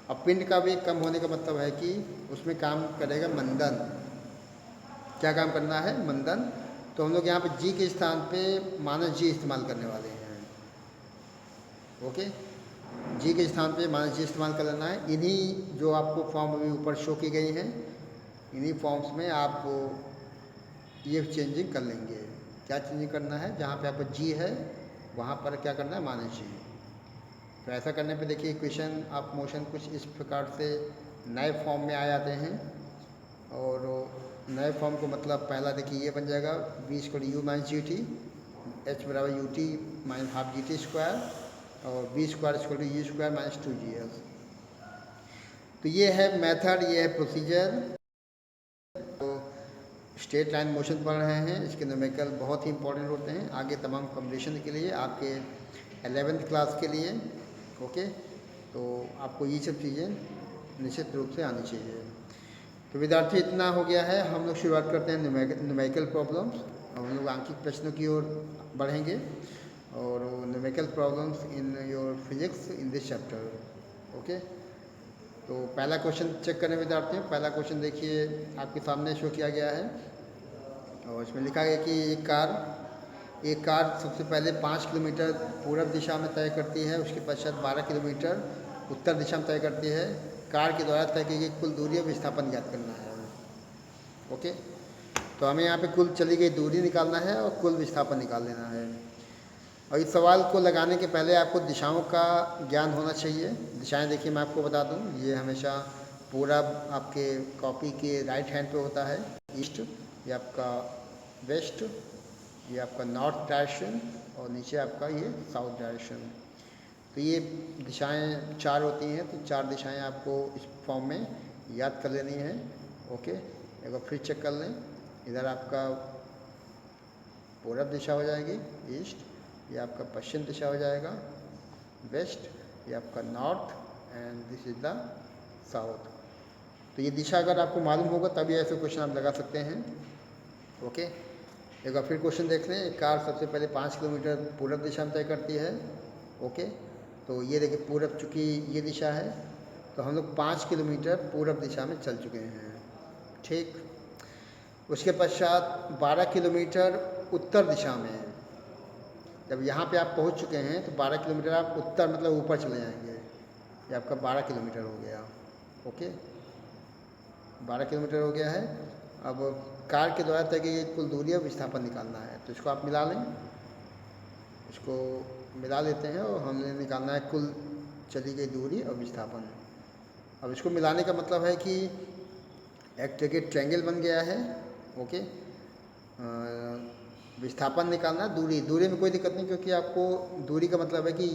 अब पिंड का वेग कम होने का मतलब है कि उसमें काम करेगा मंदन। क्या काम करना है? मंदन। तो हम लोग यहाँ पे जी के स्थान पे माइनस जी इस्तेमाल करने वाले हैं। ओके, जी के स्थान पे माइनस जी इस्तेमाल कर लेना है। इन्हीं जो आपको फॉर्म अभी ऊपर शो की गई हैं, इन्हीं फॉर्म्स में आप ये चेंजिंग कर लेंगे। क्या चेंजिंग करना है? जहाँ पे आपका जी है वहाँ पर क्या करना है? माइनस जी। तो ऐसा करने पे देखिए इक्वेशन ऑफ मोशन कुछ इस प्रकार से नए फॉर्म में आ जाते हैं। और नए फॉर्म को मतलब पहला देखिए ये बन जाएगा B equal U minus G T, H बराबर U T minus half G T square, और B square equal to U square minus 2GS। तो ये है मेथड, ये है प्रोसीजर। तो स्ट्रेट लाइन मोशन पढ़ रहे हैं, इसके न्यूमेरिकल बहुत ही इंपॉर्टेंट होते हैं आगे तमाम कॉम्पिटिशन के लिए, आपके 11th क्लास के लिए। ओके, तो आपको ये सब चीज़ें निश्चित रूप से आनी चाहिए। तो विद्यार्थी इतना हो गया है। हम लोग शुरुआत करते हैं न्यूमेरिकल प्रॉब्लम्स। हम लोग आंकिक प्रश्नों की ओर बढ़ेंगे, और numerical problems in your physics in this chapter. Okay, तो पहला क्वेश्चन चेक करने विद्यार्थी। पहला क्वेश्चन देखिए आपके सामने शो किया गया है, और इसमें लिखा गया कि एक कार सबसे पहले 5 किलोमीटर पूर्व दिशा में तय करती है, उसके पश्चात 12 किलोमीटर उत्तर दिशा में तय करती है। कार के द्वारा तय की गई कुल दूरी और विस्थापन ज्ञात करना है। ओके, तो हमें यहाँ पे कुल चली गई दूरी निकालना है और कुल विस्थापन निकाल लेना है। और इस सवाल को लगाने के पहले आपको दिशाओं का ज्ञान होना चाहिए। दिशाएं देखिए मैं आपको बता दूं, ये हमेशा पूरब आपके कॉपी के राइट हैंड पे होता है, ईस्ट, ये आपका वेस्ट, ये आपका नॉर्थ डायरेक्शन, और नीचे आपका ये साउथ डायरेक्शन। तो ये दिशाएं 4 होती हैं, तो 4 दिशाएं आपको इस फॉर्म में याद कर लेनी है। ओके, एक बार फिर चेक कर लें। इधर आपका पूरब दिशा हो जाएगी ईस्ट, ये आपका पश्चिम दिशा हो जाएगा वेस्ट, ये आपका north, and this is the south. तो ये दिशा अगर आपको मालूम होगा तभी ऐसे क्वेश्चन आप लगा सकते हैं। ओके, एक बार फिर क्वेश्चन देख लें। एक कार सबसे पहले 5 किलोमीटर पूरब दिशा में तय करती है। ओके, तो ये देखिए पूरब, चूँकि ये दिशा है तो हम लोग 5 किलोमीटर पूरब दिशा में चल चुके हैं। ठीक, उसके पश्चात 12 किलोमीटर उत्तर दिशा में, जब यहाँ पे आप पहुँच चुके हैं तो 12 किलोमीटर आप उत्तर मतलब ऊपर चले जाएंगे। ये आपका 12 किलोमीटर हो गया। ओके, 12 किलोमीटर हो गया है। अब कार के द्वारा तय की गई कुल दूरी और विस्थापन निकालना है, तो इसको आप मिला लें। इसको मिला लेते हैं और हमने निकालना है कुल चली गई दूरी और विस्थापन। अब इसको मिलाने का मतलब है कि एक जगह ट्रायंगल बन गया है। ओके, विस्थापन निकालना, दूरी में कोई दिक्कत नहीं, क्योंकि आपको दूरी का मतलब है कि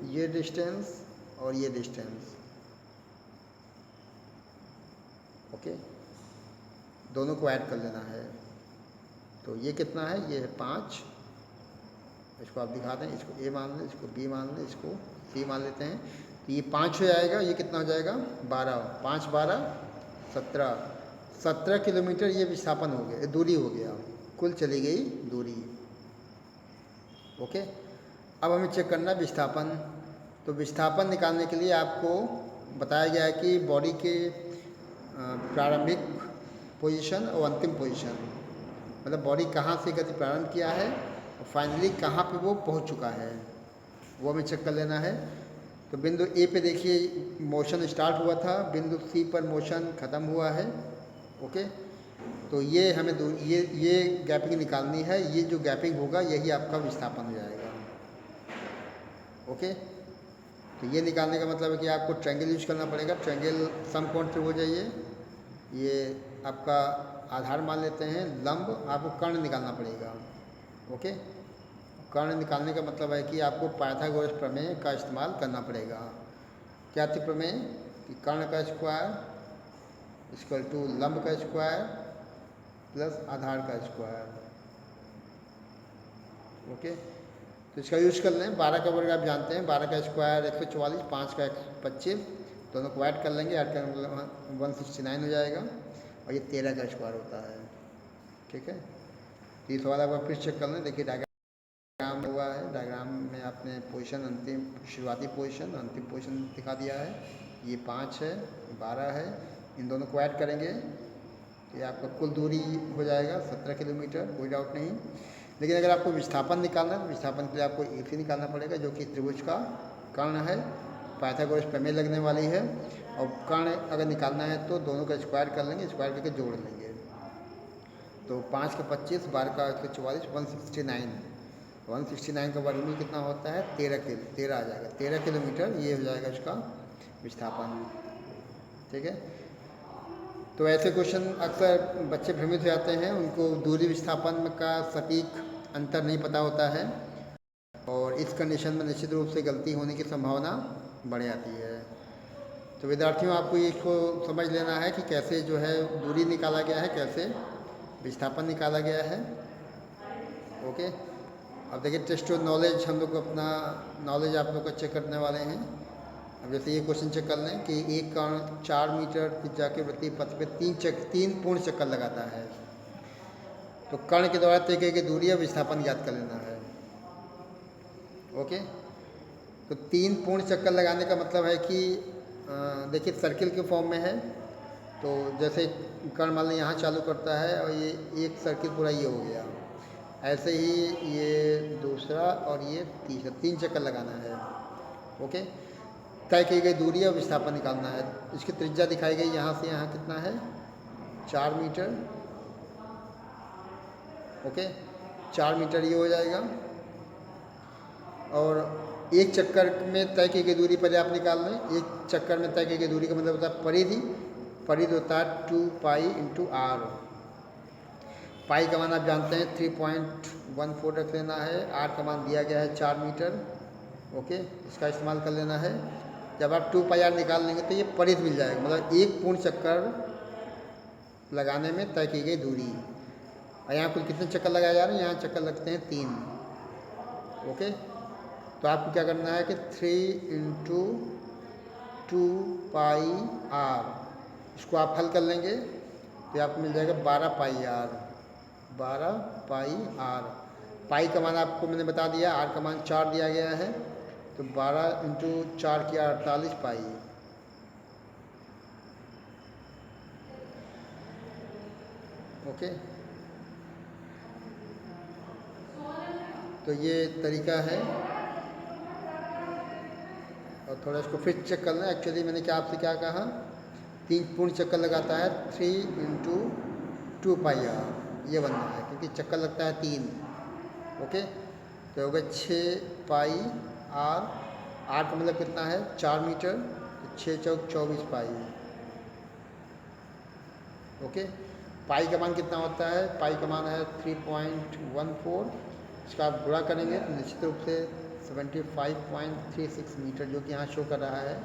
ये डिस्टेंस और ये डिस्टेंस। ओके, दोनों को ऐड कर लेना है। तो ये कितना है, ये है 5, इसको आप दिखा दें, इसको ए मान लें, इसको बी मान लें, इसको सी मान लेते हैं। तो ये 5 हो जाएगा, ये कितना हो जाएगा 12, 5 12 17 किलोमीटर ये विस्थापन हो गया, दूरी हो गया, कुल चली गई दूरी। ओके, अब हमें चेक करना है विस्थापन। तो विस्थापन निकालने के लिए आपको बताया गया है कि बॉडी के प्रारंभिक पोजीशन और अंतिम पोजीशन, मतलब बॉडी कहाँ से गति प्रारंभ किया है और फाइनली कहाँ पे वो पहुँच चुका है, वो हमें चेक कर लेना है। तो बिंदु ए पे देखिए मोशन स्टार्ट हुआ था, बिंदु सी पर मोशन ख़त्म हुआ है। ओके, तो ये हमें ये गैपिंग निकालनी है, ये जो गैपिंग होगा यही आपका विस्थापन हो जाएगा। ओके, तो ये निकालने का मतलब है कि आपको ट्रायंगल यूज करना पड़ेगा। ट्रायंगल समकोण त्रिभुज है ये आपका आधार मान लेते हैं। लंब आपको कर्ण निकालना पड़ेगा। ओके, कर्ण निकालने का मतलब है कि आपको पाइथागोरस प्रमेय का इस्तेमाल करना पड़ेगा। क्या थी प्रमेय कि कर्ण का स्क्वायर इक्वल टू लंब का स्क्वायर प्लस आधार का स्क्वायर। ओके, तो इसका यूज कर लें। 12 का वर्ग आप जानते हैं, 12 का स्क्वायर 144, 5 का 125, दोनों को ऐड कर लेंगे, ऐड करने मतलब 169 हो जाएगा, और ये 13 का स्क्वायर होता है। ठीक है, तो ये सवाल आप फिर चेक कर लें। देखिए डायग्राम हुआ है, डायग्राम में आपने पोजीशन, अंतिम शुरुआती पोजीशन, अंतिम पोजीशन दिखा दिया है। ये 5 है, 12 है, इन दोनों को ऐड करेंगे तो ये आपका कुल दूरी हो जाएगा 17 किलोमीटर, कोई डाउट नहीं। लेकिन अगर आपको विस्थापन निकालना है तो विस्थापन के लिए आपको AC निकालना पड़ेगा, जो कि त्रिभुज का कर्ण है। पाइथागोरस प्रमेय लगने वाली है, और कर्ण अगर निकालना है तो दोनों का स्क्वायर कर लेंगे, स्क्वायर करके जोड़ लेंगे। तो 5 का 25, 12 का 144, 169, 169 का वर्गमूल कितना होता है 13 आ जाएगा, 13 किलोमीटर ये हो जाएगा इसका विस्थापन। ठीक है, तो ऐसे क्वेश्चन अक्सर बच्चे भ्रमित हो जाते हैं, उनको दूरी विस्थापन का सटीक अंतर नहीं पता होता है, और इस कंडीशन में निश्चित रूप से गलती होने की संभावना बढ़ जाती है। तो विद्यार्थियों, आपको इसको समझ लेना है कि कैसे जो है दूरी निकाला गया है, कैसे विस्थापन निकाला गया है। ओके, अब देखिए टेस्ट ऑफ नॉलेज, हम लोग अपना नॉलेज आप लोग का चेक करने वाले हैं। अब जैसे ये क्वेश्चन चेक कर लें कि एक कर्ण 4 मीटर त्रिज्या के प्रति पथ पे 3 पूर्ण चक्कर लगाता है, तो कर्ण के द्वारा तय की गई दूरी या विस्थापन ज्ञात कर लेना है। ओके, तो 3 पूर्ण चक्कर लगाने का मतलब है कि देखिए सर्किल के फॉर्म में है। तो जैसे कर्ण मान लें यहाँ चालू करता है और ये एक सर्किल पूरा ये हो गया, ऐसे ही ये दूसरा और ये तीसरा, 3 चक्कर लगाना है। ओके, तय की गई दूरी और विस्थापन निकालना है। इसकी त्रिज्या दिखाई गई, यहाँ से यहाँ कितना है 4 मीटर। ओके, 4 मीटर ये हो जाएगा, और एक चक्कर में तय की गई दूरी पर आप निकाल लें। एक चक्कर में तय की गई दूरी का मतलब होता है परिधि, परिधि होता है 2 पाई इंटू आर। पाई का मान आप जानते हैं 3.14 रख लेना है, आर का मान दिया गया है 4 मीटर। ओके, इसका इस्तेमाल कर लेना है। जब आप 2 पाई आर निकाल लेंगे तो ये परिधि मिल जाएगा, मतलब एक पूर्ण चक्कर लगाने में तय की गई दूरी। और यहाँ कुल कितने चक्कर लगाए जा रहे हैं, यहाँ चक्कर लगते हैं 3। ओके, तो आपको क्या करना है कि 3 इंटू 2 पाई आर, इसको आप हल कर लेंगे तो आपको मिल जाएगा 12 पाई आर, 12 पाई आर। पाई का मान आपको मैंने बता दिया, आर का मान 4 दिया गया है, तो 12 इंटू 4 किया 48 पाई। ओके, तो ये तरीका है। और थोड़ा इसको फिर चेक कर लें। एक्चुअली मैंने क्या आपसे क्या कहा, 3 पूर्ण चक्कर लगाता है, 3 इंटू 2 पाई आर ये बनना है, क्योंकि चक्कर लगता है 3। ओके, तो हो गया 6 पाई आर, आर का मतलब कितना है 4 मीटर, तो 6 चौक 24 पाई। ओके, पाई का मान कितना होता है, पाई का मान है 3.14, इसका आप गुणा करेंगे तो निश्चित रूप से 75.36 मीटर जो कि यहाँ शो कर रहा है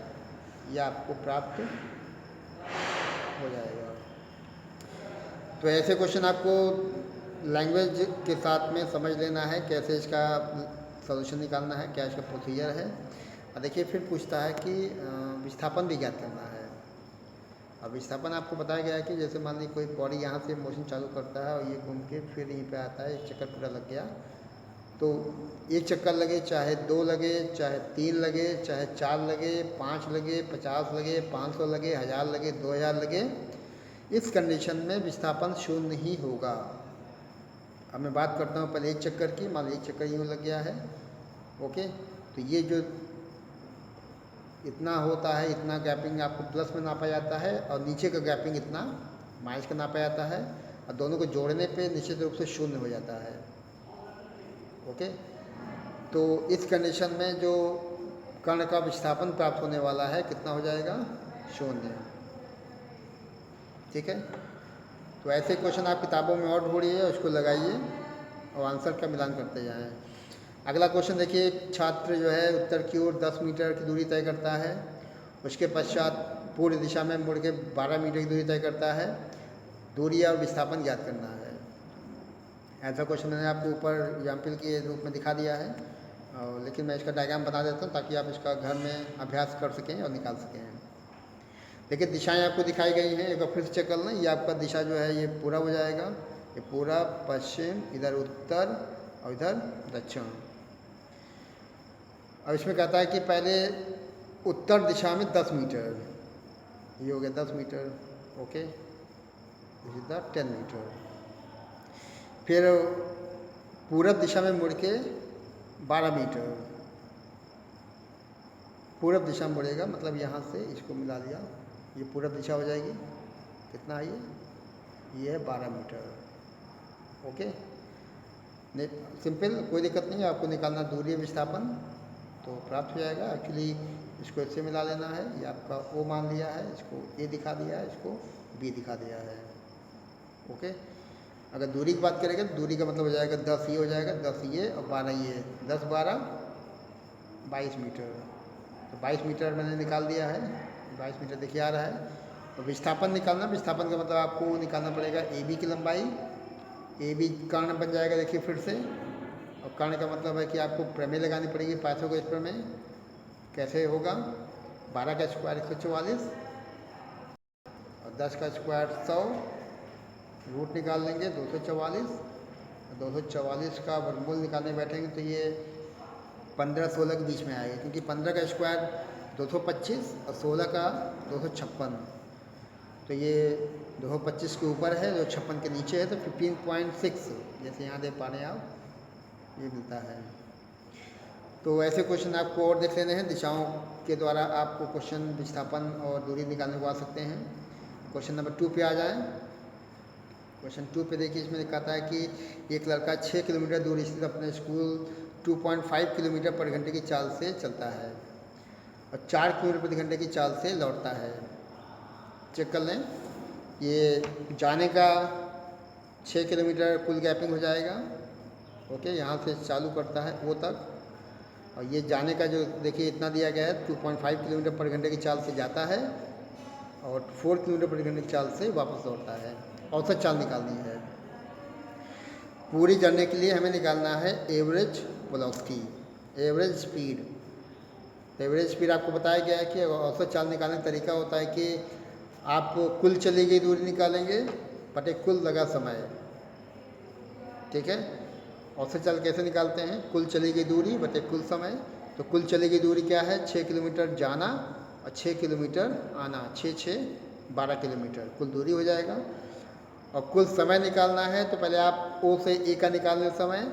ये आपको प्राप्त हो जाएगा। तो ऐसे क्वेश्चन आपको लैंग्वेज के साथ में समझ लेना है, कैसे इसका सॉल्यूशन निकालना है, क्या इसका प्रोसीजर है। और देखिए फिर पूछता है कि विस्थापन भी ज्ञात करना है। अब विस्थापन आपको बताया गया है कि जैसे मान लीजिए कोई बॉडी यहाँ से मोशन चालू करता है और ये घूम के फिर यहीं पे आता है, एक चक्कर पूरा लग गया, तो एक चक्कर लगे चाहे 2 लगे, चाहे 3 लगे, चाहे 4 लगे, 5 लगे, 50 लगे, 500 लगे, 1000 लगे, 2000 लगे, इस कंडीशन में विस्थापन शून्य ही होगा। अब मैं बात करता हूँ पहले एक चक्कर की, मान लीजिए एक चक्कर यूँ लग गया है। ओके, तो ये जो इतना होता है, इतना गैपिंग आपको प्लस में नापा जाता है और नीचे का गैपिंग इतना माइनस का नापा जाता है, और दोनों को जोड़ने पे निश्चित रूप से शून्य हो जाता है। ओके, तो इस कंडीशन में जो कण का विस्थापन प्राप्त होने वाला है कितना हो जाएगा, शून्य। ठीक है, तो ऐसे क्वेश्चन आप किताबों में और ढूंढिए, उसको लगाइए और आंसर का मिलान करते जाएं। अगला क्वेश्चन देखिए, एक छात्र जो है उत्तर की ओर 10 मीटर की दूरी तय करता है, उसके पश्चात पूर्व दिशा में मुड़ के 12 मीटर की दूरी तय करता है, दूरी और विस्थापन ज्ञात करना है। ऐसा क्वेश्चन मैंने आपको ऊपर एग्जाम्पल के रूप में दिखा दिया है, और लेकिन मैं इसका डायग्राम बना देता हूँ ताकि आप इसका घर में अभ्यास कर सकें और निकाल सकें। देखिए दिशाएं आपको दिखाई गई हैं, एक बार फिर से चेक कर लें। ये आपका दिशा जो है ये पूरा हो जाएगा, ये पूरा पश्चिम, इधर उत्तर और इधर दक्षिण। अब इसमें कहता है कि पहले उत्तर दिशा में 10 मीटर, ये हो गया 10 metre. Okay, this is the 10 metre. फिर पूरब दिशा में मुड़ के 12 मीटर, पूरब दिशा में मुड़ेगा, मतलब यहाँ से इसको मिला दिया, ये पूरब दिशा हो जाएगी। कितना है ये है 12 मीटर। ओके, सिंपल, कोई दिक्कत नहीं है। आपको निकालना दूरी विस्थापन तो प्राप्त हो जाएगा। एक्चुअली इसको इससे मिला लेना है, ये आपका ओ मान लिया है, इसको ए दिखा दिया है, इसको बी दिखा दिया है। ओके, अगर दूरी की बात करेंगे तो दूरी का मतलब हो जाएगा 10 ये हो जाएगा, 10 ये और 12 ये, 10 12 22 मीटर। तो 22 मीटर मैंने निकाल दिया है, 22 मीटर देखिए आ रहा है। तो विस्थापन निकालना, विस्थापन का मतलब आपको निकालना पड़ेगा ए बी की लंबाई, ए बी कर्ण बन जाएगा देखिए फिर से, और कर्ण का मतलब है कि आपको प्रमेय लगानी पड़ेगी, पाइथागोरस प्रमेय। कैसे होगा, 12 का स्क्वायर 144 और 10 का स्क्वायर 100, रूट निकाल लेंगे 244, 244 का वर्गमूल निकालने बैठेंगे तो ये 15-16 के बीच में आएगा, क्योंकि 15 का स्क्वायर 225 और 16 का 256, तो ये 225 के ऊपर है, 256 के नीचे है, तो 15.6 जैसे यहाँ देख पा रहे हैं आप, ये मिलता है। तो ऐसे क्वेश्चन आपको और देख लेने हैं, दिशाओं के द्वारा आपको क्वेश्चन विस्थापन और दूरी निकालने को आ सकते हैं। क्वेश्चन नंबर 2 पे आ जाएं। क्वेश्चन 2 पे देखिए, इसमें कहता है कि एक लड़का 6 किलोमीटर दूर स्थित अपने स्कूल 2.5 किलोमीटर पर घंटे की चाल से चलता है और 4 किलोमीटर प्रति घंटे की चाल से लौटता है। चेक कर लें, ये जाने का 6 किलोमीटर कुल गैपिंग हो जाएगा। ओके, यहाँ से चालू करता है वो तक, और ये जाने का जो देखिए इतना दिया गया है 2.5 किलोमीटर पर घंटे की चाल से जाता है और 4 किलोमीटर प्रति घंटे की चाल से वापस लौटता है। औसत चाल निकालनी है। पूरी जर्नी के लिए हमें निकालना है average velocity, average speed. Average speed आपको बताया गया है कि औसत चाल निकालने का तरीका होता है कि आप कुल चली गई दूरी निकालेंगे बटे कुल लगा समय। ठीक है, औसत चाल कैसे निकालते हैं, कुल चली गई दूरी बटे कुल समय। तो कुल चली गई दूरी क्या है, 6 किलोमीटर जाना और 6 किलोमीटर आना, 6 6 12 किलोमीटर कुल दूरी हो जाएगा। और कुल समय निकालना है तो पहले आप ओ से ए का निकाल लें समय,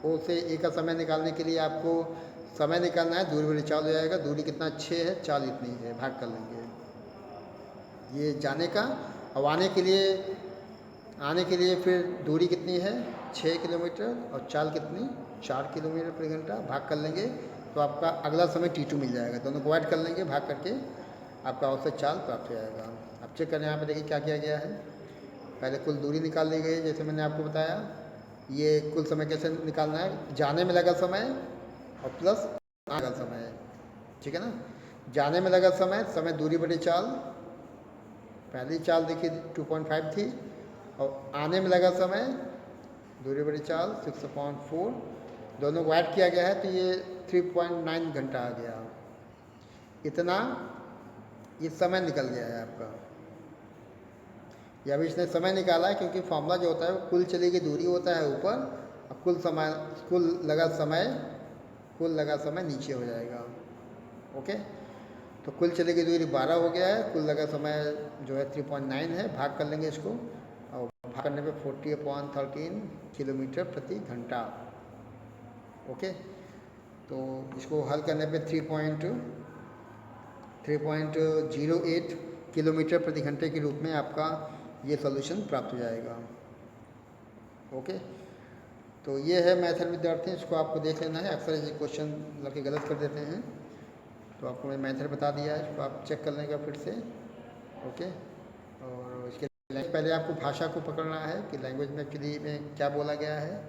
ओ से ए का समय निकालने के लिए आपको समय निकालना है, दूरी बड़ी चाल हो जाएगा। दूरी कितना 6 है, चाल इतनी है, भाग कर लेंगे ये जाने का। अब आने के लिए फिर दूरी कितनी है 6 किलोमीटर और चाल कितनी 4 किलोमीटर प्रति घंटा भाग कर लेंगे तो आपका अगला समय T2 मिल जाएगा। दोनों को ऐड कर लेंगे, भाग करके आपका औसत चाल प्राप्त हो जाएगा। अब चेक करें, यहाँ पे देखिए क्या किया गया है। पहले कुल दूरी निकाल ली गई, जैसे मैंने आपको बताया। ये कुल समय कैसे निकालना है, जाने में लगा समय और प्लस आने लगा समय, ठीक है ना। जाने में लगा समय, समय दूरी बटे चाल, पहली चाल देखिए 2.5 थी, और आने में लगा समय दूरी बड़ी चाल 6/4, दोनों को ऐड किया गया है तो ये 3.9 घंटा आ गया। इतना ये समय निकल गया है आपका। या अभी इसने समय निकाला है क्योंकि फॉर्मूला जो होता है वो कुल चली गई दूरी होता है ऊपर, और कुल लगा समय नीचे हो जाएगा। ओके, तो कुल चली गई दूरी 12 हो गया है, कुल लगा समय जो है 3.9 है। भाग कर लेंगे इसको, और भाग करने पे 40/13 किलोमीटर प्रति घंटा। ओके, तो इसको हल करने पे 3.08 किलोमीटर प्रति घंटे के रूप में आपका ये सॉल्यूशन प्राप्त हो जाएगा। ओके, तो ये है मेथड विद्यार्थी, इसको आपको देख लेना है। अक्सर ये क्वेश्चन लड़के गलत कर देते हैं, तो आपको मैं मेथड बता दिया है, इसको आप चेक कर लेंगे फिर से। ओके, और इसके पहले आपको भाषा को पकड़ना है कि लैंग्वेज में एक्चुअली में क्या बोला गया है,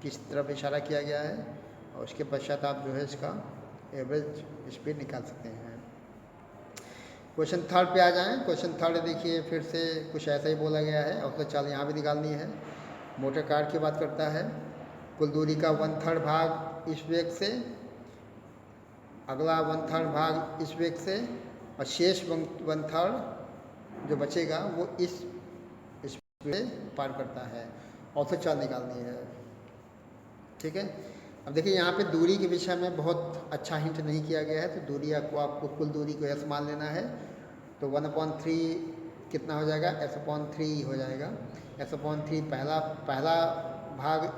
किस तरफ इशारा किया गया है, और उसके पश्चात आप जो है इसका एवरेज स्पीड निकाल सकते हैं। क्वेश्चन थर्ड पे आ जाएं। क्वेश्चन थर्ड देखिए, फिर से कुछ ऐसा ही बोला गया है, औसत चाल यहाँ भी निकालनी है। मोटर कार की बात करता है, कुल दूरी का 1/3 भाग इस वेग से, अगला 1/3 भाग इस वेग से, और शेष 1/3 जो बचेगा वो इस स्पीड से पार करता है। औसत चाल निकालनी है, ठीक है। अब देखिए यहाँ पे दूरी के विषय में बहुत अच्छा हिंट नहीं किया गया है, तो दूरी आपको कुल दूरी को s मान लेना है। तो 1/3 कितना हो जाएगा, s/3 हो जाएगा। s/3 पहला भाग,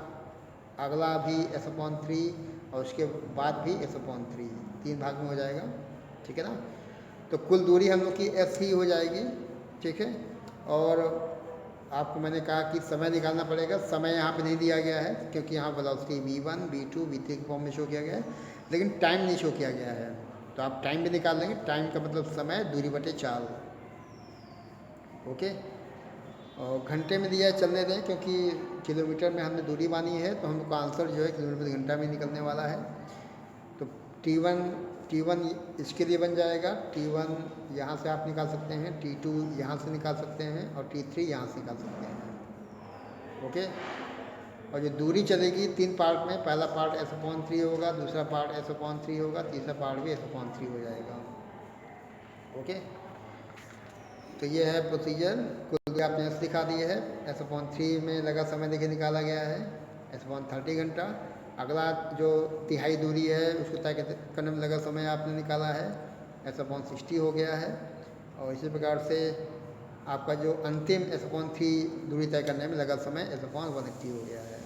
अगला भी s/3, और उसके बाद भी s/3, 3 भाग में हो जाएगा, ठीक है ना। तो कुल दूरी हम लोग की s ही हो जाएगी, ठीक है। और आपको मैंने कहा कि समय निकालना पड़ेगा। समय यहाँ पे नहीं दिया गया है क्योंकि यहाँ वेलोसिटी v1, v2, v3 के फॉर्म में शो किया गया है, लेकिन टाइम नहीं शो किया गया है। तो आप टाइम भी निकाल लेंगे, टाइम का मतलब समय दूरी बटे चाल। ओके, और घंटे में दिया है, चलने दें, क्योंकि किलोमीटर में हमने दूरी मानी है, तो हम लोग का आंसर जो है किलोमीटर प्रति घंटा में निकलने वाला है। तो T1 इसके लिए बन जाएगा, T1 यहाँ से आप निकाल सकते हैं, T2 यहाँ से निकाल सकते हैं, और T3 यहाँ से निकाल सकते हैं। ओके, और जो दूरी चलेगी 3 पार्ट में, पहला पार्ट s/3 होगा, दूसरा पार्ट s/3 होगा, तीसरा पार्ट भी s/3 हो जाएगा। ओके, तो ये है प्रोसीजर। कुल आपने s दिखा दिए है, s/3 में लगा समय देखिए निकाला गया है s/30 घंटा। अगला जो तिहाई दूरी है उसको तय करने में लगा समय आपने निकाला है, s/60 हो गया है। और इसी प्रकार से आपका जो अंतिम s/3 दूरी तय करने में लगा समय s/180 हो गया है।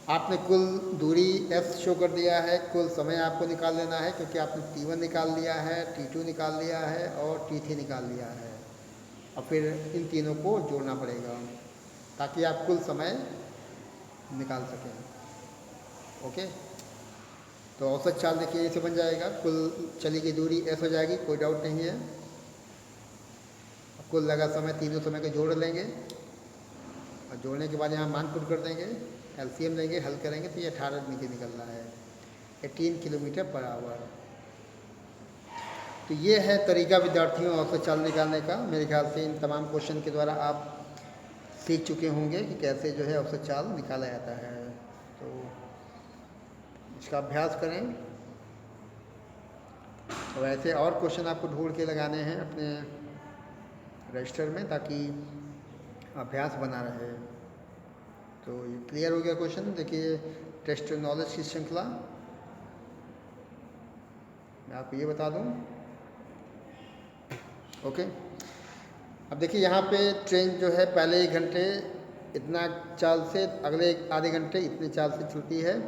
आपने कुल दूरी s शो कर दिया है, कुल समय आपको निकाल लेना है, क्योंकि आपने T1 निकाल लिया है, T2 निकाल लिया है, और T3 निकाल लिया है। और फिर इन तीनों को जोड़ना पड़ेगा ताकि आप कुल समय निकाल सकें। ओके, तो औसत चाल देखिए ऐसे बन जाएगा, कुल चली गई दूरी s हो जाएगी, कोई डाउट नहीं है। कुल लगा समय, तीनों समय को जोड़ लेंगे, और जोड़ने के बाद यहाँ मान पुट कर देंगे, एलसीएम लेंगे, हल करेंगे, तो ये 18 निकल रहा है, 18 किलोमीटर पर आवर। तो ये है तरीका विद्यार्थियों औसत चाल निकालने का। मेरे ख्याल से इन तमाम क्वेश्चन के द्वारा आप सीख चुके होंगे कि कैसे जो है औसत चाल निकाला जाता है। तो इसका अभ्यास करें, और ऐसे और क्वेश्चन आपको ढूंढ के लगाने हैं अपने रजिस्टर में, ताकि अभ्यास बना रहे। तो ये क्लियर हो गया क्वेश्चन। देखिए, टेस्ट नॉलेज की श्रृंखला, मैं आपको ये बता दूं। ओके, अब देखिए यहाँ पे ट्रेन जो है पहले 1 घंटे इतना चाल से, अगले आधे घंटे इतनी चाल से चलती है,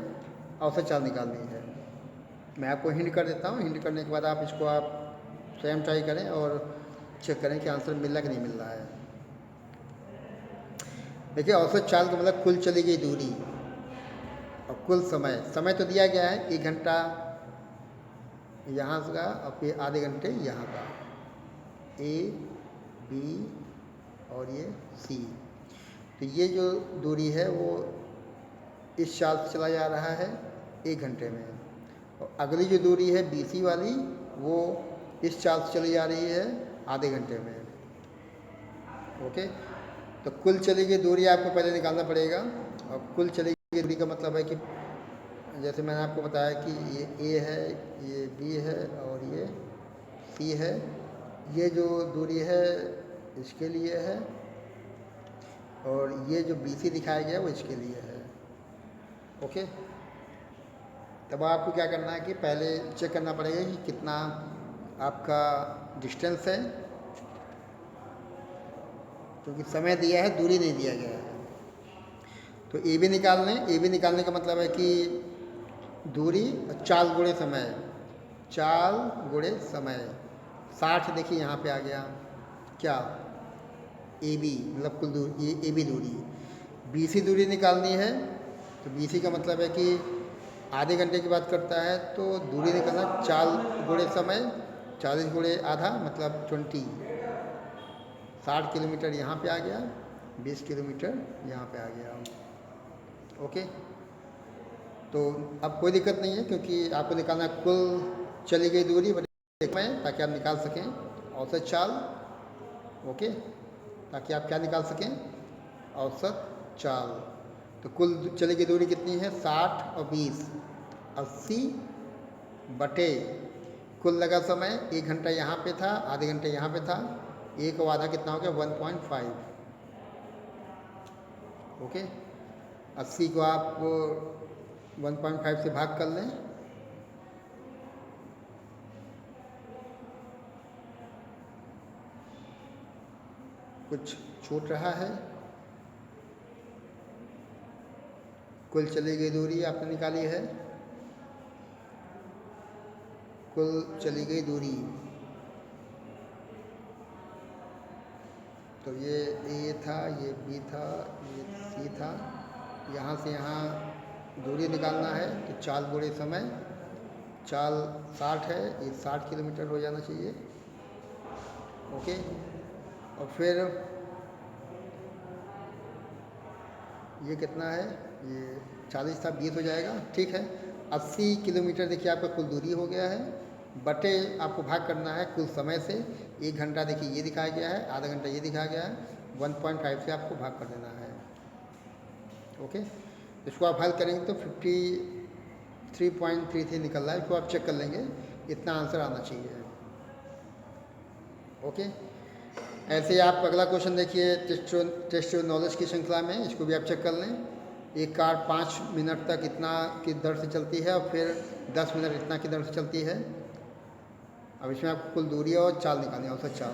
औसत चाल निकालनी है। मैं आपको हिंट कर देता हूँ, हिंट करने के बाद आप इसको आप स्वयं ट्राई करें और चेक करें कि आंसर मिल रहा कि नहीं मिल रहा है। देखिए, औसत चाल का मतलब कुल चली गई दूरी, और कुल समय तो दिया गया है 1 घंटा यहाँ का और फिर आधे घंटे यहाँ का, ए बी और ये सी। तो ये जो दूरी है वो इस चाल से चला जा रहा है 1 घंटे में, और अगली जो दूरी है बी सी वाली वो इस चाल से चली जा रही है आधे घंटे में। ओके, तो कुल चली गई दूरी आपको पहले निकालना पड़ेगा। और कुल चली गई दूरी का मतलब है कि जैसे मैंने आपको बताया कि ये ए है, ये बी है और ये सी है। ये जो दूरी है इसके लिए है और ये जो बी सी दिखाया गया वो इसके लिए है। ओके, तब आपको क्या करना है कि पहले चेक करना पड़ेगा कि कितना आपका डिस्टेंस है, क्योंकि समय दिया है, दूरी नहीं दिया गया है। तो ए बी निकाल लें। ए बी निकालने का मतलब है कि दूरी चाल गुणे समय, चाल गुणे समय 60। देखिए यहाँ पे आ गया क्या, ए बी मतलब कुल दूरी, ये ए बी दूरी। बी सी दूरी निकालनी है, तो बी सी का मतलब है कि आधे घंटे की बात करता है, तो दूरी निकालना चाल गुणे समय, 40 गुणे आधा मतलब 20। 60 किलोमीटर यहाँ पे आ गया, 20 किलोमीटर यहाँ पे आ गया। ओके, तो अब कोई दिक्कत नहीं है, क्योंकि आपको निकालना कुल चली गई दूरी में, ताकि आप निकाल सकें औसत चाल। ओके, ताकि आप क्या निकाल सकें, औसत चाल। तो कुल चली गई दूरी कितनी है, 60 और 20 80 बटे कुल लगा समय 1 घंटा यहाँ पे था, आधे घंटे यहाँ पे था, एक और आधा कितना हो गया 1.5। ओके, 80 को आप 1.5 से भाग कर लें, कुछ छूट रहा है। कुल चली गई दूरी आपने निकाली है, कुल चली गई दूरी, तो ये ए था, ये बी था, ये सी था। यहाँ से यहाँ दूरी निकालना है, तो चाल गुणे समय, चाल 60 है, ये 60 किलोमीटर हो जाना चाहिए। ओके, और फिर ये कितना है, ये 40 था, 20 हो जाएगा। ठीक है, 80 किलोमीटर देखिए आपका कुल दूरी हो गया है, बटे आपको भाग करना है कुल समय से। 1 घंटा देखिए ये दिखाया गया है, आधा घंटा ये दिखाया गया है, 1.5 से आपको भाग कर देना है। ओके, इसको आप हल करेंगे तो 53.33 निकल रहा है। इसको आप चेक कर लेंगे, इतना आंसर आना चाहिए। ओके, ऐसे ही आप अगला क्वेश्चन देखिए टेस्ट नॉलेज की श्रृंखला में, इसको भी आप चेक कर लें। एक कार 5 मिनट तक इतना की दर से चलती है और फिर 10 मिनट इतना की दर से चलती है। अब इसमें आपको कुल दूरी और चाल निकालनी है, औसत चाल।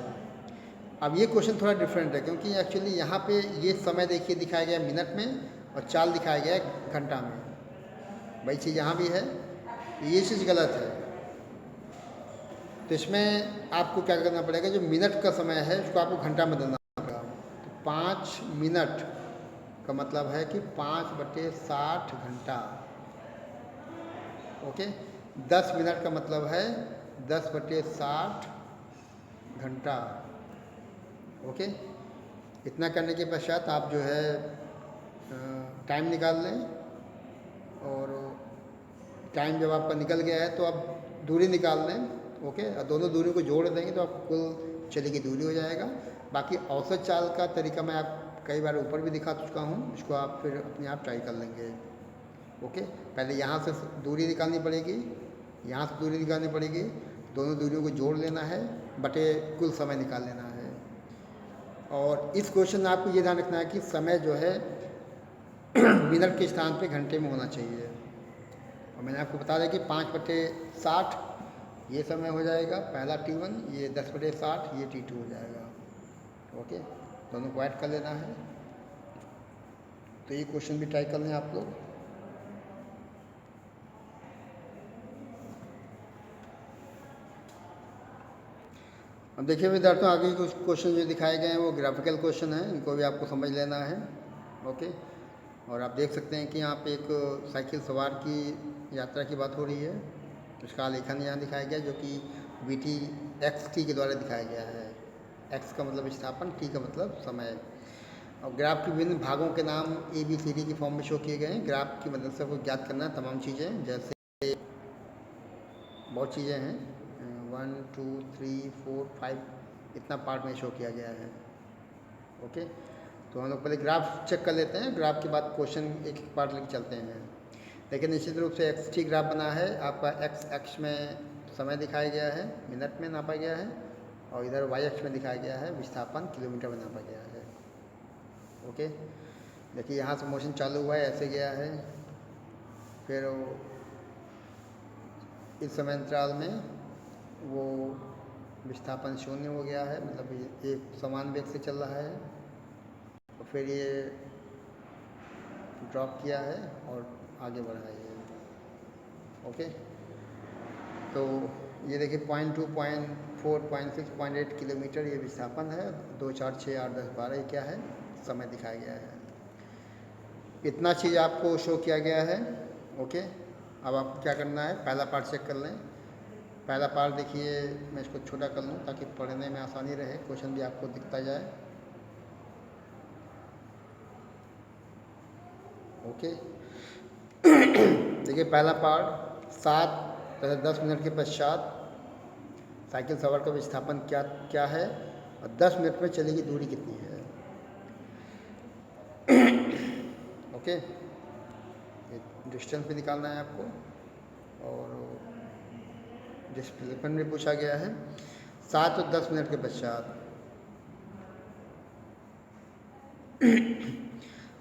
अब ये क्वेश्चन थोड़ा डिफरेंट है, क्योंकि एक्चुअली यहाँ पे ये समय देखिए दिखाया गया मिनट में और चाल दिखाया गया है घंटा में। वही चीज़ यहाँ भी है, ये चीज़ गलत है। तो इसमें आपको क्या करना पड़ेगा, जो मिनट का समय है उसको आपको घंटा में बदलना पड़ेगा। तो 5 मिनट का मतलब है कि 5/60 घंटा। ओके, 10 मिनट का मतलब है 10/60 घंटा। ओके, इतना करने के पश्चात आप जो है टाइम निकाल लें, और टाइम जब आपका निकल गया है तो आप दूरी निकाल लें। ओके, और दोनों दूरी को जोड़ देंगे तो आपको कुल चली गई दूरी हो जाएगा। बाकी औसत चाल का तरीका मैं आप कई बार ऊपर भी दिखा चुका हूँ, इसको आप फिर अपने आप ट्राई कर लेंगे। ओके, पहले यहाँ से दूरी निकालनी पड़ेगी, यहाँ से दूरी निकालनी पड़ेगी, दोनों दूरियों को जोड़ लेना है, बटे कुल समय निकाल लेना है। और इस क्वेश्चन में आपको ये ध्यान रखना है कि समय जो है मिनट के स्थान पे घंटे में होना चाहिए। और मैंने आपको बता दिया कि 5/60 ये समय हो जाएगा पहला T1, ये 10/60 ये T2 हो जाएगा। ओके, दोनों को ऐड कर लेना है। तो ये क्वेश्चन भी ट्राई कर लें आप लोग। अब देखिए विद्यार्थियों, आगे कुछ क्वेश्चन जो दिखाए गए हैं वो ग्राफिकल क्वेश्चन हैं, इनको भी आपको समझ लेना है। ओके, और आप देख सकते हैं कि यहाँ पे एक साइकिल सवार की यात्रा की बात हो रही है। उसका आलेखन यहाँ दिखाया गया जो कि वी टी एक्स टी के द्वारा दिखाया गया है। एक्स का मतलब विस्थापन, टी का मतलब समय। और ग्राफ के विभिन्न भागों के नाम ए बी सी डी की फॉर्म में शो किए गए हैं। ग्राफ की मदद से आपको ज्ञात करना है तमाम चीज़ें, जैसे बहुत चीज़ें हैं, 1 2 3 4 5 इतना पार्ट में शो किया गया है। ओके, तो हम लोग पहले ग्राफ चेक कर लेते हैं, ग्राफ के बाद क्वेश्चन एक एक पार्ट लेके चलते हैं। लेकिन निश्चित रूप से एक्स टी ग्राफ बना है, आपका एक्स अक्ष में समय दिखाया गया है, मिनट में नापा गया है, और इधर वाई अक्ष में दिखाया गया है विस्थापन, किलोमीटर में नापा गया है। ओके, देखिए यहाँ से मोशन चालू हुआ है, ऐसे गया है, फिर इस समय अंतराल में वो विस्थापन शून्य हो गया है, मतलब ये एक समान वेग से चल रहा है, और फिर ये ड्रॉप किया है और आगे बढ़ा है ये। ओके, तो ये देखिए 0.2 0.4 0.6 0.8 किलोमीटर ये विस्थापन है। 2 4 6 8 10 12 ये क्या है, समय दिखाया गया है। इतना चीज़ आपको शो किया गया है। ओके, अब आपको क्या करना है, पहला पार्ट चेक कर लें। पहला पार्ट देखिए, मैं इसको छोटा कर लूँ ताकि पढ़ने में आसानी रहे, क्वेश्चन भी आपको दिखता जाए। ओके, देखिए पहला पार्ट 7 तथा 10 मिनट के पश्चात साइकिल सवार का विस्थापन क्या क्या है और 10 मिनट में चलेगी दूरी कितनी है। ओके, ये डिस्टेंस भी निकालना है आपको, और डिस्प्लेसमेंट भी पूछा गया है। 7 और 10 मिनट के पश्चात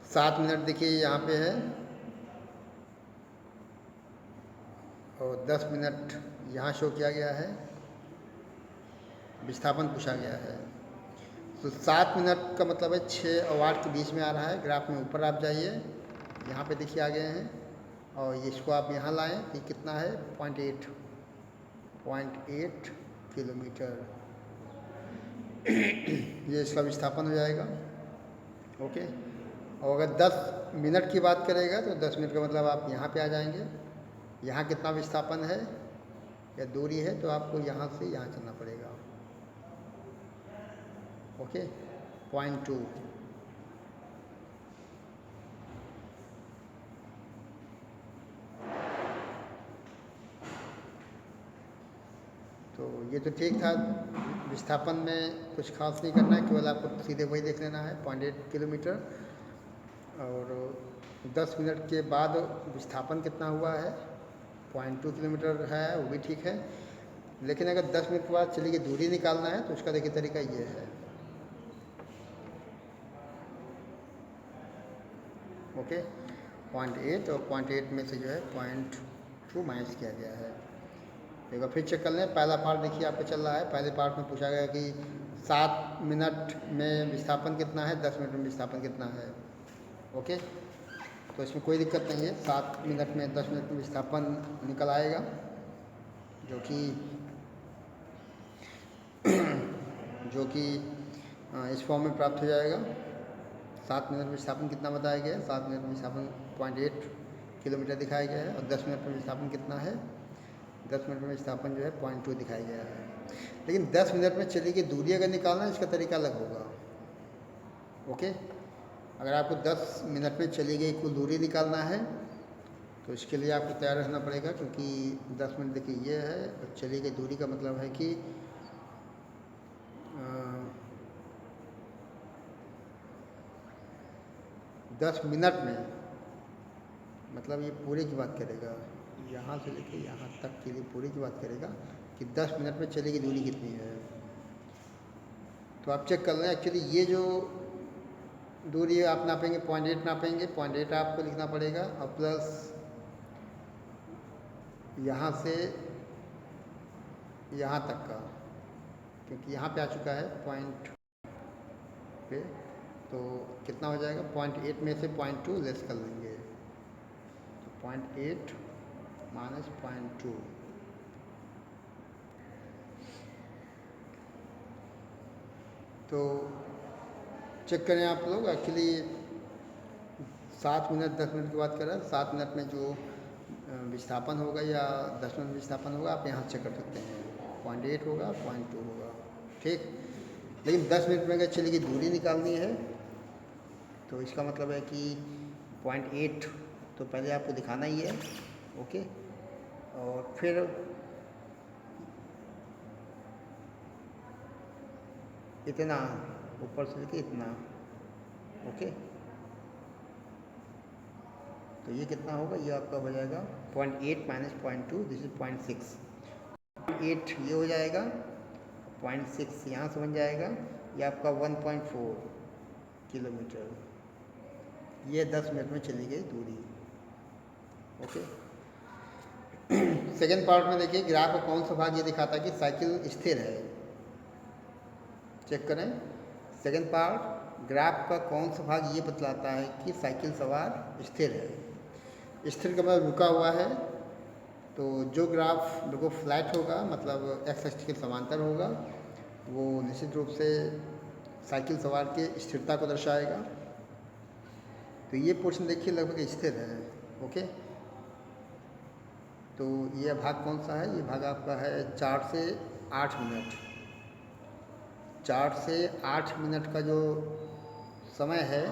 7 मिनट देखिए यहाँ पे है, और 10 मिनट यहाँ शो किया गया है, विस्थापन पूछा गया है। तो 7 मिनट का मतलब है 6 और 8 के बीच में आ रहा है। ग्राफ में ऊपर आप जाइए, यहाँ पे देखिए आ गए हैं, और इसको आप यहाँ लाएं कि कितना है, 0.8 किलोमीटर ये इसका विस्थापन हो जाएगा। ओके, और अगर 10 मिनट की बात करेगा तो 10 मिनट का मतलब आप यहाँ पे आ जाएंगे। यहाँ कितना विस्थापन है या दूरी है, तो आपको यहाँ से यहाँ चलना पड़ेगा। ओके, 0.2। तो ये तो ठीक था, विस्थापन में कुछ खास नहीं करना है, केवल आपको सीधे वही देख लेना है 0.8 किलोमीटर, और 10 मिनट के बाद विस्थापन कितना हुआ है, 0.2 किलोमीटर है, वो भी ठीक है। लेकिन अगर 10 मिनट के बाद चलिए दूरी निकालना है तो उसका देखिए तरीका ये है। ओके, 0.8 और 0.8 में से जो है 0.2 माइनस किया गया है। एक बार फिर चेक कर लें, पहला पार्ट देखिए आपका चल रहा है। पहले पार्ट में पूछा गया कि 7 मिनट में विस्थापन कितना है, 10 मिनट में विस्थापन कितना है। ओके, तो इसमें कोई दिक्कत नहीं है, 7 मिनट में 10 मिनट में विस्थापन निकल आएगा, जो कि इस फॉर्म में प्राप्त हो जाएगा। 7 मिनट में विस्थापन कितना बताया गया है, 7 मिनट में विस्थापन 0.8 किलोमीटर दिखाया गया है, और 10 मिनट में विस्थापन कितना है, 10 मिनट में विस्थापन जो है 0.2 दिखाया गया है। लेकिन 10 मिनट में चली गई दूरी अगर निकालना है, इसका तरीका अलग होगा। ओके, अगर आपको 10 मिनट में चली गई कुल दूरी निकालना है तो इसके लिए आपको तैयार रहना पड़ेगा, क्योंकि 10 मिनट देखिए ये है, और चली गई दूरी का मतलब है कि 10 मिनट में, मतलब ये पूरे की बात करेगा, यहाँ से लेके यहाँ तक के लिए पूरे की बात करेगा कि 10 मिनट में चली गई दूरी कितनी है। तो आप चेक कर लें, एक्चुअली ये जो दूरी आप नापेंगे 0.8 नापेंगे, 0.8 आपको लिखना पड़ेगा, और प्लस यहाँ से यहाँ तक का, क्योंकि यहाँ पे आ चुका है पॉइंट पे, तो कितना हो जाएगा, 0.8 में से 0.2 लेस कर लेंगे, तो 0.8 माइनस 0.2, तो चेक करें आप लोग, एक्चुअली 7 मिनट 10 मिनट की बात कर रहा है, 7 मिनट में जो विस्थापन होगा या 10 मिनट विस्थापन होगा आप यहाँ चेक कर सकते हैं। 0.8 होगा, 0.2 होगा, ठीक। लेकिन 10 मिनट में अगर चलिए की दूरी निकालनी है तो इसका मतलब है कि 0.8 तो पहले आपको दिखाना ही है, ओके। और फिर इतना ऊपर से लेके इतना, ओके। तो ये कितना होगा, ये आपका हो जाएगा 0.8 माइनस 0.2, दिस इज 0.6। 0.8 ये हो जाएगा, 0.6 यहाँ से बन जाएगा, ये आपका 1.4 किलोमीटर। ये 10 मिनट में चली गई दूरी, ओके। सेकेंड पार्ट में देखिए ग्राफ का कौन सा भाग ये दिखाता है कि साइकिल स्थिर है। चेक करें, सेकेंड पार्ट ग्राफ का कौन सा भाग ये बतलाता है कि साइकिल सवार स्थिर है। स्थिर का मतलब रुका हुआ है। तो जो ग्राफ बिल्कुल फ्लैट होगा, मतलब एक्स एक्सिस के समांतर होगा, वो निश्चित रूप से साइकिल सवार के स्थिरता को दर्शाएगा। तो ये पोर्शन देखिए लगभग स्थिर है, ओके। तो ये भाग कौन सा है, ये भाग आपका है 4 से 8 मिनट। 4 से 8 मिनट का जो समय है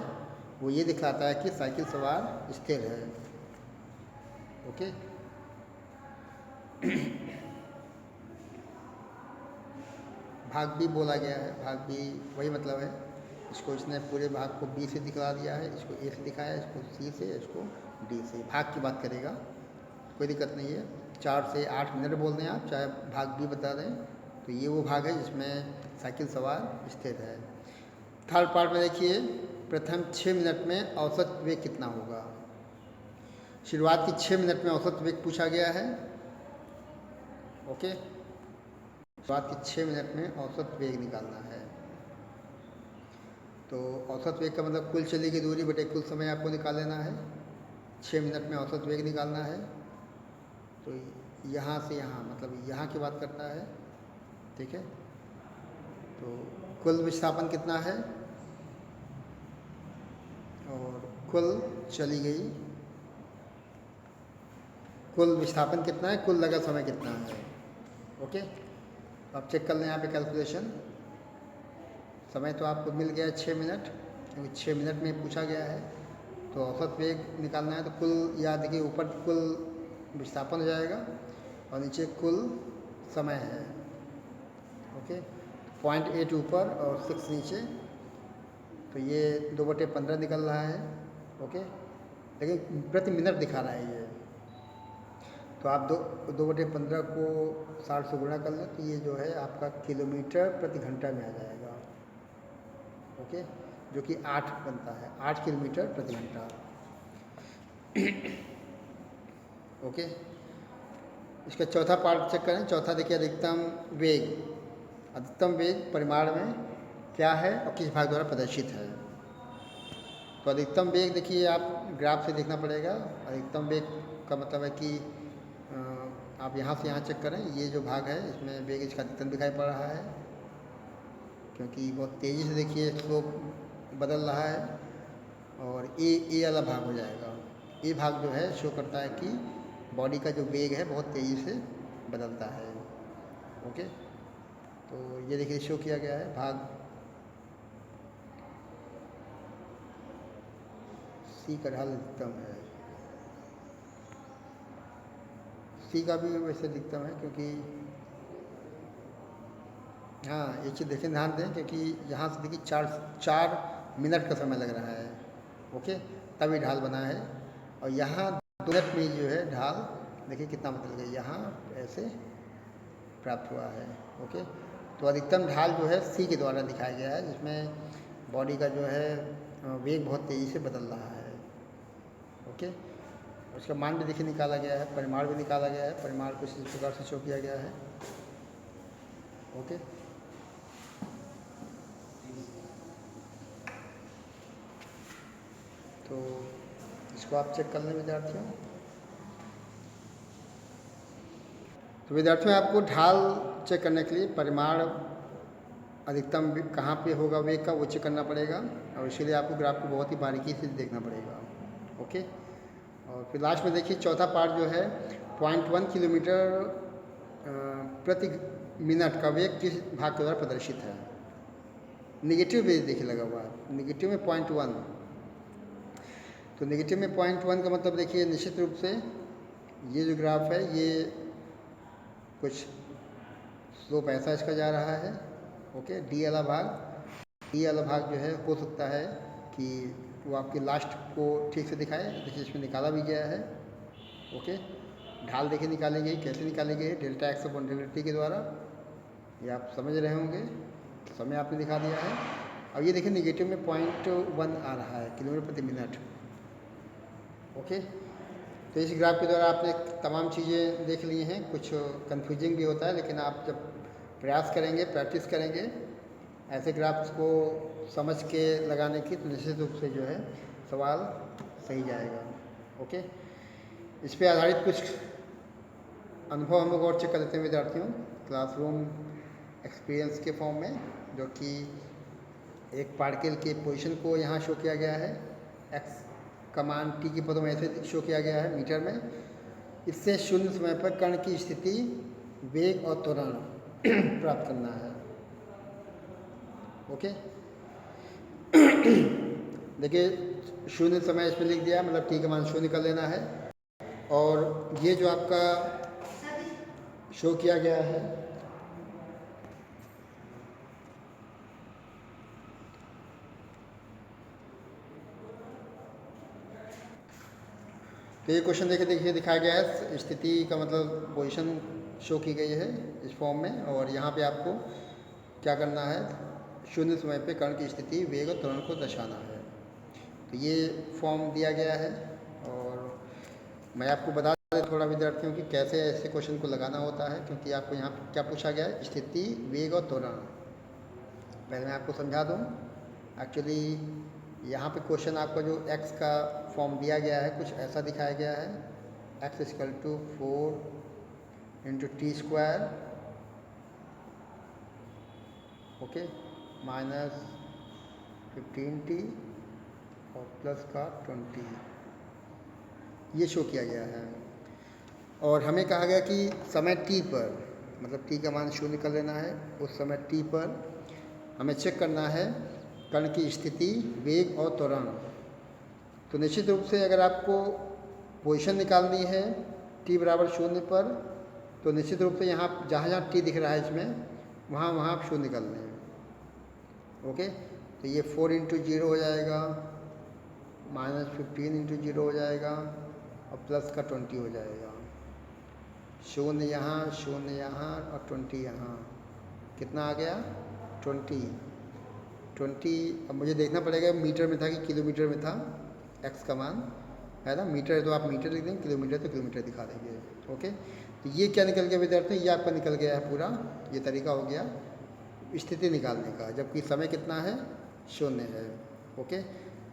वो ये दिखाता है कि साइकिल सवार स्थिर है, ओके। भाग बी बोला गया है, भाग बी वही मतलब है, इसको इसने पूरे भाग को बी से दिखा दिया है, इसको ए से दिखाया है, इसको सी से, इसको डी से। भाग की बात करेगा, कोई दिक्कत नहीं है। 4 से 8 मिनट बोल दें आप, चाहे भाग बी बता दें, तो ये वो भाग है जिसमें साइकिल सवार स्थिर है। थर्ड पार्ट में देखिए, प्रथम 6 मिनट में औसत वेग कितना होगा। शुरुआत की 6 मिनट में औसत वेग पूछा गया है, ओके। शुरुआत की 6 मिनट में औसत वेग निकालना है। तो औसत वेग का मतलब कुल चली गई दूरी बटे कुल समय आपको निकाल लेना है। 6 मिनट में औसत वेग निकालना है। तो यहाँ से यहाँ, मतलब यहाँ की बात करता है, ठीक है। तो कुल विस्थापन कितना है और कुल चली गई, कुल विस्थापन कितना है, कुल लगा समय कितना है, ओके। तो आप चेक कर लें यहाँ पे कैलकुलेशन। समय तो आपको मिल गया 6 मिनट, क्योंकि 6 मिनट में पूछा गया है। तो औसत वेग निकालना है, तो कुल याद देखिए ऊपर कुल विस्थापन हो जाएगा और नीचे कुल समय है, ओके। 0.8 ऊपर और 6 नीचे, तो ये 2/15 निकल रहा है, ओके। लेकिन प्रति मिनट दिखा रहा है ये, तो आप 2/15 को 60 से गुणा कर लें, तो ये जो है आपका किलोमीटर प्रति घंटा में आ जाएगा, ओके। जो कि 8 बनता है, 8 किलोमीटर प्रति घंटा, ओके। इसका चौथा पार्ट चेक करें। चौथा देखिए, अधिकतम वेग। अधिकतम वेग परिमाण में क्या है और किस भाग द्वारा प्रदर्शित है। तो अधिकतम वेग देखिए आप ग्राफ से देखना पड़ेगा। अधिकतम वेग का मतलब है कि आप यहाँ से यहाँ चेक करें, ये जो भाग है इसमें वेग इसका अधिकतम दिखाई पड़ रहा है, क्योंकि बहुत तेज़ी से देखिए स्लोप बदल रहा है। और ए वाला भाग हो जाएगा। ये भाग जो है शो करता है कि बॉडी का जो वेग है बहुत तेज़ी से बदलता है, ओके। तो ये देखिए शो किया गया है भाग सी का ढाल अधिकतम है। सी का भी वैसे अधिकतम है, क्योंकि हाँ एक चीज़ देखें, ध्यान दें, क्योंकि यहाँ से देखिए 4 मिनट का समय लग रहा है, ओके, तभी ढाल बना है। और यहाँ 2 मिनट में जो है ढाल देखिए कितना बदल गया, यहाँ ऐसे प्राप्त हुआ है, ओके। तो अधिकतम ढाल जो है सी के द्वारा दिखाया गया है, जिसमें बॉडी का जो है वेग बहुत तेज़ी से बदल रहा है, ओके। उसका मान भी देखिए निकाला गया है, परिमाण भी निकाला गया है। परिमाण कुछ इस प्रकार से शो किया गया है, ओके। तो इसको आप चेक कर लें विद्यार्थियों। तो विद्यार्थियों आपको ढाल चेक करने के लिए परिमाण अधिकतम कहाँ पे होगा वेग का, वो चेक करना पड़ेगा। और इसीलिए आपको ग्राफ को बहुत ही बारीकी से देखना पड़ेगा, ओके। और फिर लास्ट में देखिए चौथा पार्ट जो है 0.1 किलोमीटर प्रति मिनट का वेग किस भाग के द्वारा प्रदर्शित है। निगेटिव वेग देखिए लगा हुआ है, निगेटिव में 0.1। तो निगेटिव में 0.1 का मतलब देखिए निश्चित रूप से ये जो ग्राफ है ये कुछ स्लोप ऐसा इसका जा रहा है। ओके, डी वाला भाग जो है हो सकता है कि वो आपके लास्ट को ठीक से दिखाए। देखिए इसमें निकाला भी गया है। ओके, ढाल देखिए निकाली गई, कैसे निकाली गई, delta x upon delta T के द्वारा। ये आप समझ रहे होंगे, समय आपने दिखा दिया है। अब ये देखिए निगेटिव में 0.1 आ रहा है किलोमीटर प्रति मिनट। ओके, तो इस ग्राफ के द्वारा आपने तमाम चीज़ें देख ली हैं। कुछ कंफ्यूजिंग भी होता है, लेकिन आप जब प्रयास करेंगे, प्रैक्टिस करेंगे ऐसे ग्राफ्स को समझ के लगाने की, तो निश्चित रूप से जो है सवाल सही जाएगा। ओके, इस पे आधारित कुछ अनुभव हम लोग और चेक कर लेते हैं विद्यार्थियों, क्लासरूम एक्सपीरियंस के फॉर्म में, जो कि एक पार्टिकल के पोजीशन को यहाँ शो किया गया है, एक्स कमान टी के पदों में ऐसे शो किया गया है मीटर में। इससे शून्य समय पर कण की स्थिति, वेग और त्वरण प्राप्त करना है। ओके, देखिए शून्य समय इसमें लिख दिया, मतलब टी का मान शून्य कर लेना है। और ये जो आपका शो किया गया है तो ये क्वेश्चन देखिए दिखाया गया है, स्थिति का मतलब पोजीशन शो की गई है इस फॉर्म में। और यहाँ पे आपको क्या करना है, शून्य समय पे कण की स्थिति, वेग और त्वरण को दर्शाना है। तो ये फॉर्म दिया गया है। और मैं आपको बता दें थोड़ा विद्यार्थियों की कैसे ऐसे क्वेश्चन को लगाना होता है, क्योंकि आपको यहाँ क्या पूछा गया है, स्थिति, वेग और त्वरण। पहले मैं आपको समझा दूँ। एक्चुअली यहाँ पे क्वेश्चन आपका जो x का फॉर्म दिया गया है कुछ ऐसा दिखाया गया है, x equal to 4 into T square, okay, minus 15t और प्लस का 20, ये शो किया गया है। और हमें कहा गया कि समय t पर, मतलब t का मान शून्य कर लेना है, उस समय t पर हमें चेक करना है कण की स्थिति, वेग और त्वरण। तो निश्चित रूप से अगर आपको पोजीशन निकालनी है t बराबर शून्य पर, तो निश्चित रूप से यहाँ जहाँ जहाँ t दिख रहा है इसमें, वहाँ वहाँ आप शून्य निकाल लें। ओके, तो ये 4 इंटू 0 हो जाएगा, माइनस 15 इंटू 0 हो जाएगा और प्लस का 20 हो जाएगा। शून्य यहाँ और 20 यहाँ, कितना आ गया 20। अब मुझे देखना पड़ेगा मीटर में था कि किलोमीटर में था x का मान, है ना। मीटर है तो आप मीटर लिख देंगे, किलोमीटर तो किलोमीटर दिखा देंगे। ओके, तो ये क्या निकल गया विद्यार्थियों, ये आपका निकल गया है पूरा, ये तरीका हो गया स्थिति निकालने का, जबकि समय कितना है, शून्य है। ओके,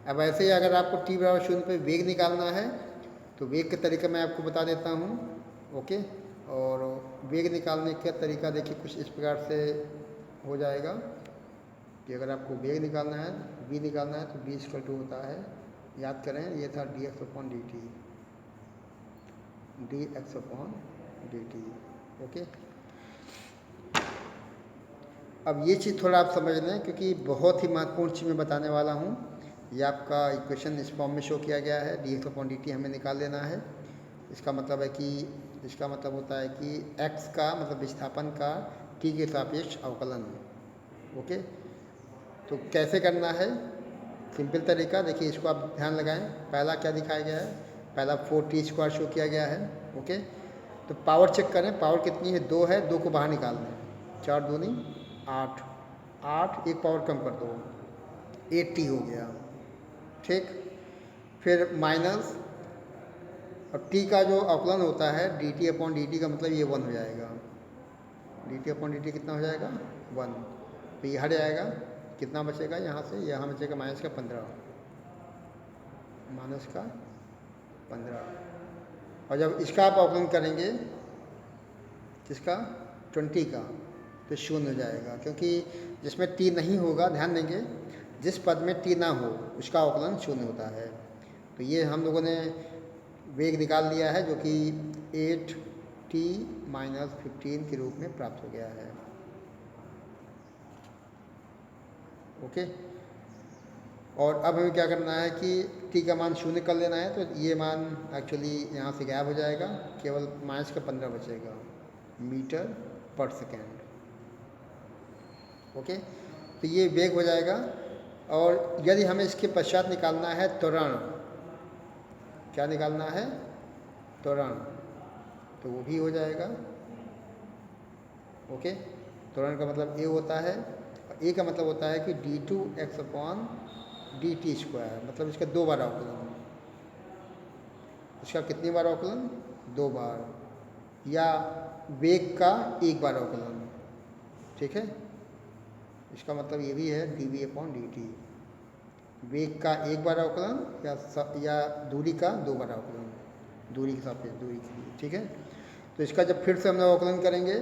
अब ऐसे ही अगर आपको t बराबर शून्य पर वेग निकालना है, तो वेग का तरीका मैं आपको बता देता हूँ। ओके, और वेग निकालने का तरीका देखिए कुछ इस प्रकार से हो जाएगा कि अगर आपको वेग निकालना है, v निकालना है, तो v इक्वल टू होता है, याद करें ये था dx upon dt, dx upon dt। Okay, अब ये चीज़ थोड़ा आप समझ लें, क्योंकि बहुत ही महत्वपूर्ण चीज़ मैं बताने वाला हूँ। ये आपका इक्वेशन इस फॉर्म में शो किया गया है, dx अपॉन dt हमें निकाल लेना है। इसका मतलब है कि, इसका मतलब होता है कि x का मतलब विस्थापन का t के सापेक्ष अवकलन। ओके, तो कैसे करना है, सिंपल तरीका देखिए, इसको आप ध्यान लगाएं। पहला क्या दिखाया गया है, पहला 4t स्क्वायर शो किया गया है। ओके, तो पावर चेक करें, पावर कितनी है, 2 है, 2 को बाहर निकाल दें, 4 दूनी 8, 8 एक पावर कम कर दो, 8t हो गया। ठीक, फिर माइनस, और t का जो अवकलन होता है dt अपॉन dt का मतलब ये 1 हो जाएगा, dt अपॉन dt कितना हो जाएगा 1, तो ये हट जाएगा, कितना बचेगा यहाँ से, यहाँ बचेगा माइनस का 15, माइनस का 15। और जब इसका आप अवकलन करेंगे, किसका, 20 का, तो शून्य हो जाएगा, क्योंकि जिसमें t नहीं होगा, ध्यान देंगे जिस पद में t ना हो उसका अवकलन शून्य होता है। तो तो ये हम लोगों ने वेग निकाल लिया है जो कि 8t माइनस 15 के रूप में प्राप्त हो गया है। ओके, और अब हमें क्या करना है कि t का मान 0 कर लेना है, तो ये मान एक्चुअली यहाँ से गायब हो जाएगा, केवल -15 बचेगा मीटर पर सेकेंड। ओके, तो ये वेग हो जाएगा। और यदि हमें इसके पश्चात निकालना है त्वरण, क्या निकालना है? त्वरण, तो वो भी हो जाएगा। ओके, त्वरण का मतलब a होता है, और a का मतलब होता है कि d2x/dt², मतलब इसका 2 बार अवकलन। इसका कितनी बार अवकलन? 2 बार, या वेग का 1 बार अवकलन। ठीक है, इसका मतलब ये भी है dv/dt, वेग का 1 बार अवकलन या दूरी का 2 बार अवकलन, दूरी के सापेक्ष, दूरी के लिए। ठीक है, तो इसका जब फिर से हम लोग अवकलन करेंगे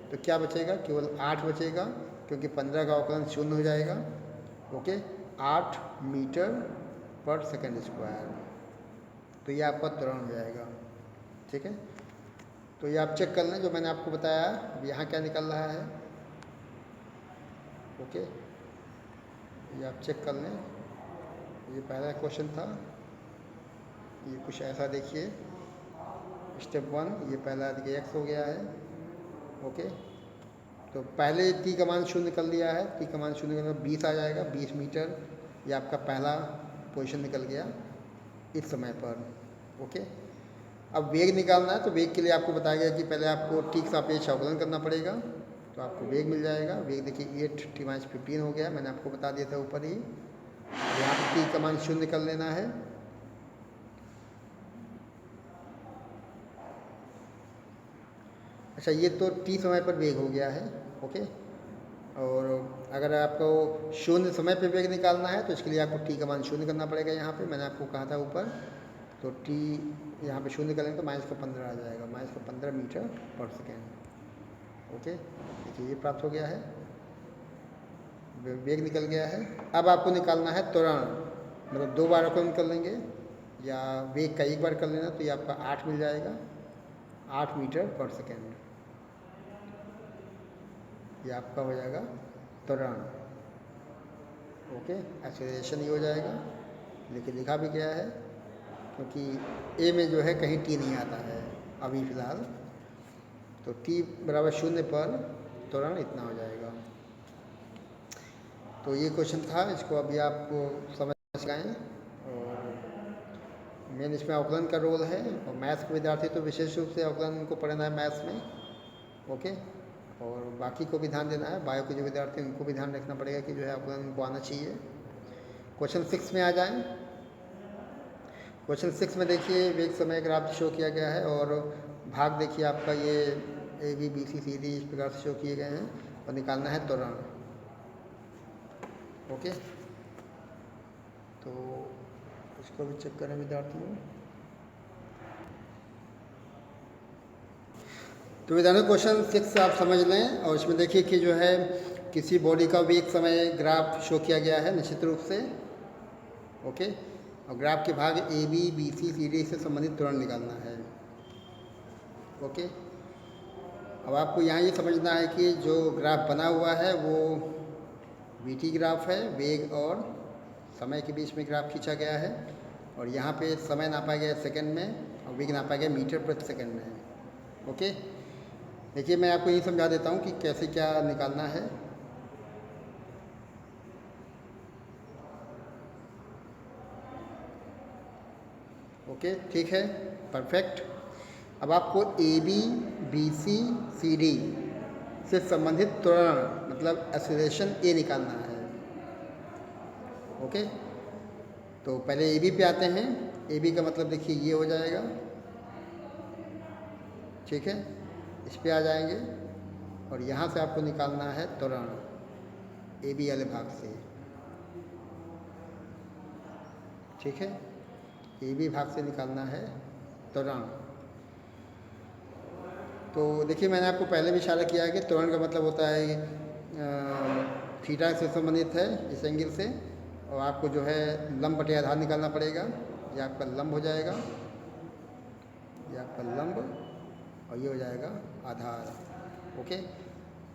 तो क्या बचेगा? केवल 8 बचेगा, क्योंकि 15 का अवकलन 0 हो जाएगा। ओके, 8 मीटर पर सेकेंड स्क्वायर, तो ये आपका त्वरण हो जाएगा। ठीक है, तो ये आप चेक कर लें जो मैंने आपको बताया। अब यहाँ क्या निकल रहा है? ओके, ये आप चेक कर लें। ये पहला क्वेश्चन था, ये कुछ ऐसा देखिए, स्टेप 1, ये पहला देखिए x हो गया है। ओके, तो पहले t का मान 0 निकल दिया है, t का मान 0 निकल 20 आ जाएगा, 20 मीटर, ये आपका पहला पोजीशन निकल गया इस समय पर। ओके, अब वेग निकालना है, तो वेग के लिए आपको बताया गया कि पहले आपको t के सापेक्ष अवकलन करना पड़ेगा, तो आपको वेग मिल जाएगा। वेग देखिए 8t-15 हो गया, मैंने आपको बता दिया था ऊपर ही। यहाँ पर t का मान 0 कर लेना है। अच्छा, ये तो t समय पर वेग हो गया है। ओके, और अगर आपको 0 समय पे वेग निकालना है तो इसके लिए आपको t का मान 0 करना पड़ेगा। यहाँ पे मैंने आपको कहा था ऊपर, तो t यहाँ पे 0 करेंगे तो -15 आ जाएगा, -15 मीटर पर सेकेंड। ओके, देखिए ये प्राप्त हो गया है, वेग निकल गया है। अब आपको निकालना है त्वरण, मतलब 2 बार अवकलन कर लेंगे, या वेग का 1 बार कर लेना, तो ये आपका 8 मिल जाएगा, 8 मीटर पर सेकेंड। ये आपका हो जाएगा त्वरण। ओके, एक्सेलरेशन ही हो जाएगा, लेकिन लिखा भी गया है क्योंकि ए में जो है कहीं टी नहीं आता है अभी फ़िलहाल, तो t बराबर 0 पर त्वरण इतना हो जाएगा। तो ये क्वेश्चन था, इसको अभी आपको समझ गए। और मेन इसमें अवकलन का रोल है, और मैथ्स के विद्यार्थी तो विशेष रूप से अवकलन को पढ़ना है मैथ्स में। ओके, और बाकी को भी ध्यान देना है, बायो के जो विद्यार्थी हैं उनको भी ध्यान रखना पड़ेगा कि जो है अवकलन उनको आना चाहिए। क्वेश्चन 6 में आ जाएं। क्वेश्चन 6 में देखिए वेग समय ग्राफ शो किया गया है, और भाग देखिए आपका ये A B B C C D इस प्रकार से शो किए गए हैं, और निकालना है त्वरण। ओके, तो इसको भी चेक करें विद्यार्थियों। तो विद्यार्थियों क्वेश्चन 6 आप समझ लें, और इसमें देखिए कि जो है किसी बॉडी का वेग समय ग्राफ शो किया गया है निश्चित रूप से। ओके, और ग्राफ के भाग A B B C C D से संबंधित त्वरण निकालना है। ओके, अब आपको यहाँ ये समझना है कि जो ग्राफ बना हुआ है वो वीटी ग्राफ है, वेग और समय के बीच में ग्राफ खींचा गया है, और यहाँ पे समय नापा गया सेकंड में, और वेग नापा गया मीटर प्रति सेकंड में। ओके, देखिए मैं आपको ये समझा देता हूँ कि कैसे क्या निकालना है। ओके, ठीक है, परफेक्ट। अब आपको A B B C C D से संबंधित त्वरण मतलब एक्सेलरेशन ए निकालना है। ओके, तो पहले ए बी पे आते हैं। ए बी का मतलब देखिए ये हो जाएगा, ठीक है, इस पे आ जाएंगे, और यहाँ से आपको निकालना है त्वरण ए बी वाले भाग से। ठीक है, ए बी भाग से निकालना है त्वरण। तो देखिए मैंने आपको पहले भी इशारा किया है कि त्वरण का मतलब होता है थीटा से संबंधित है इस एंगल से, और आपको जो है लंब बटे आधार निकालना पड़ेगा। ये आपका लंब हो जाएगा, ये आपका लंब, और ये हो जाएगा आधार। ओके,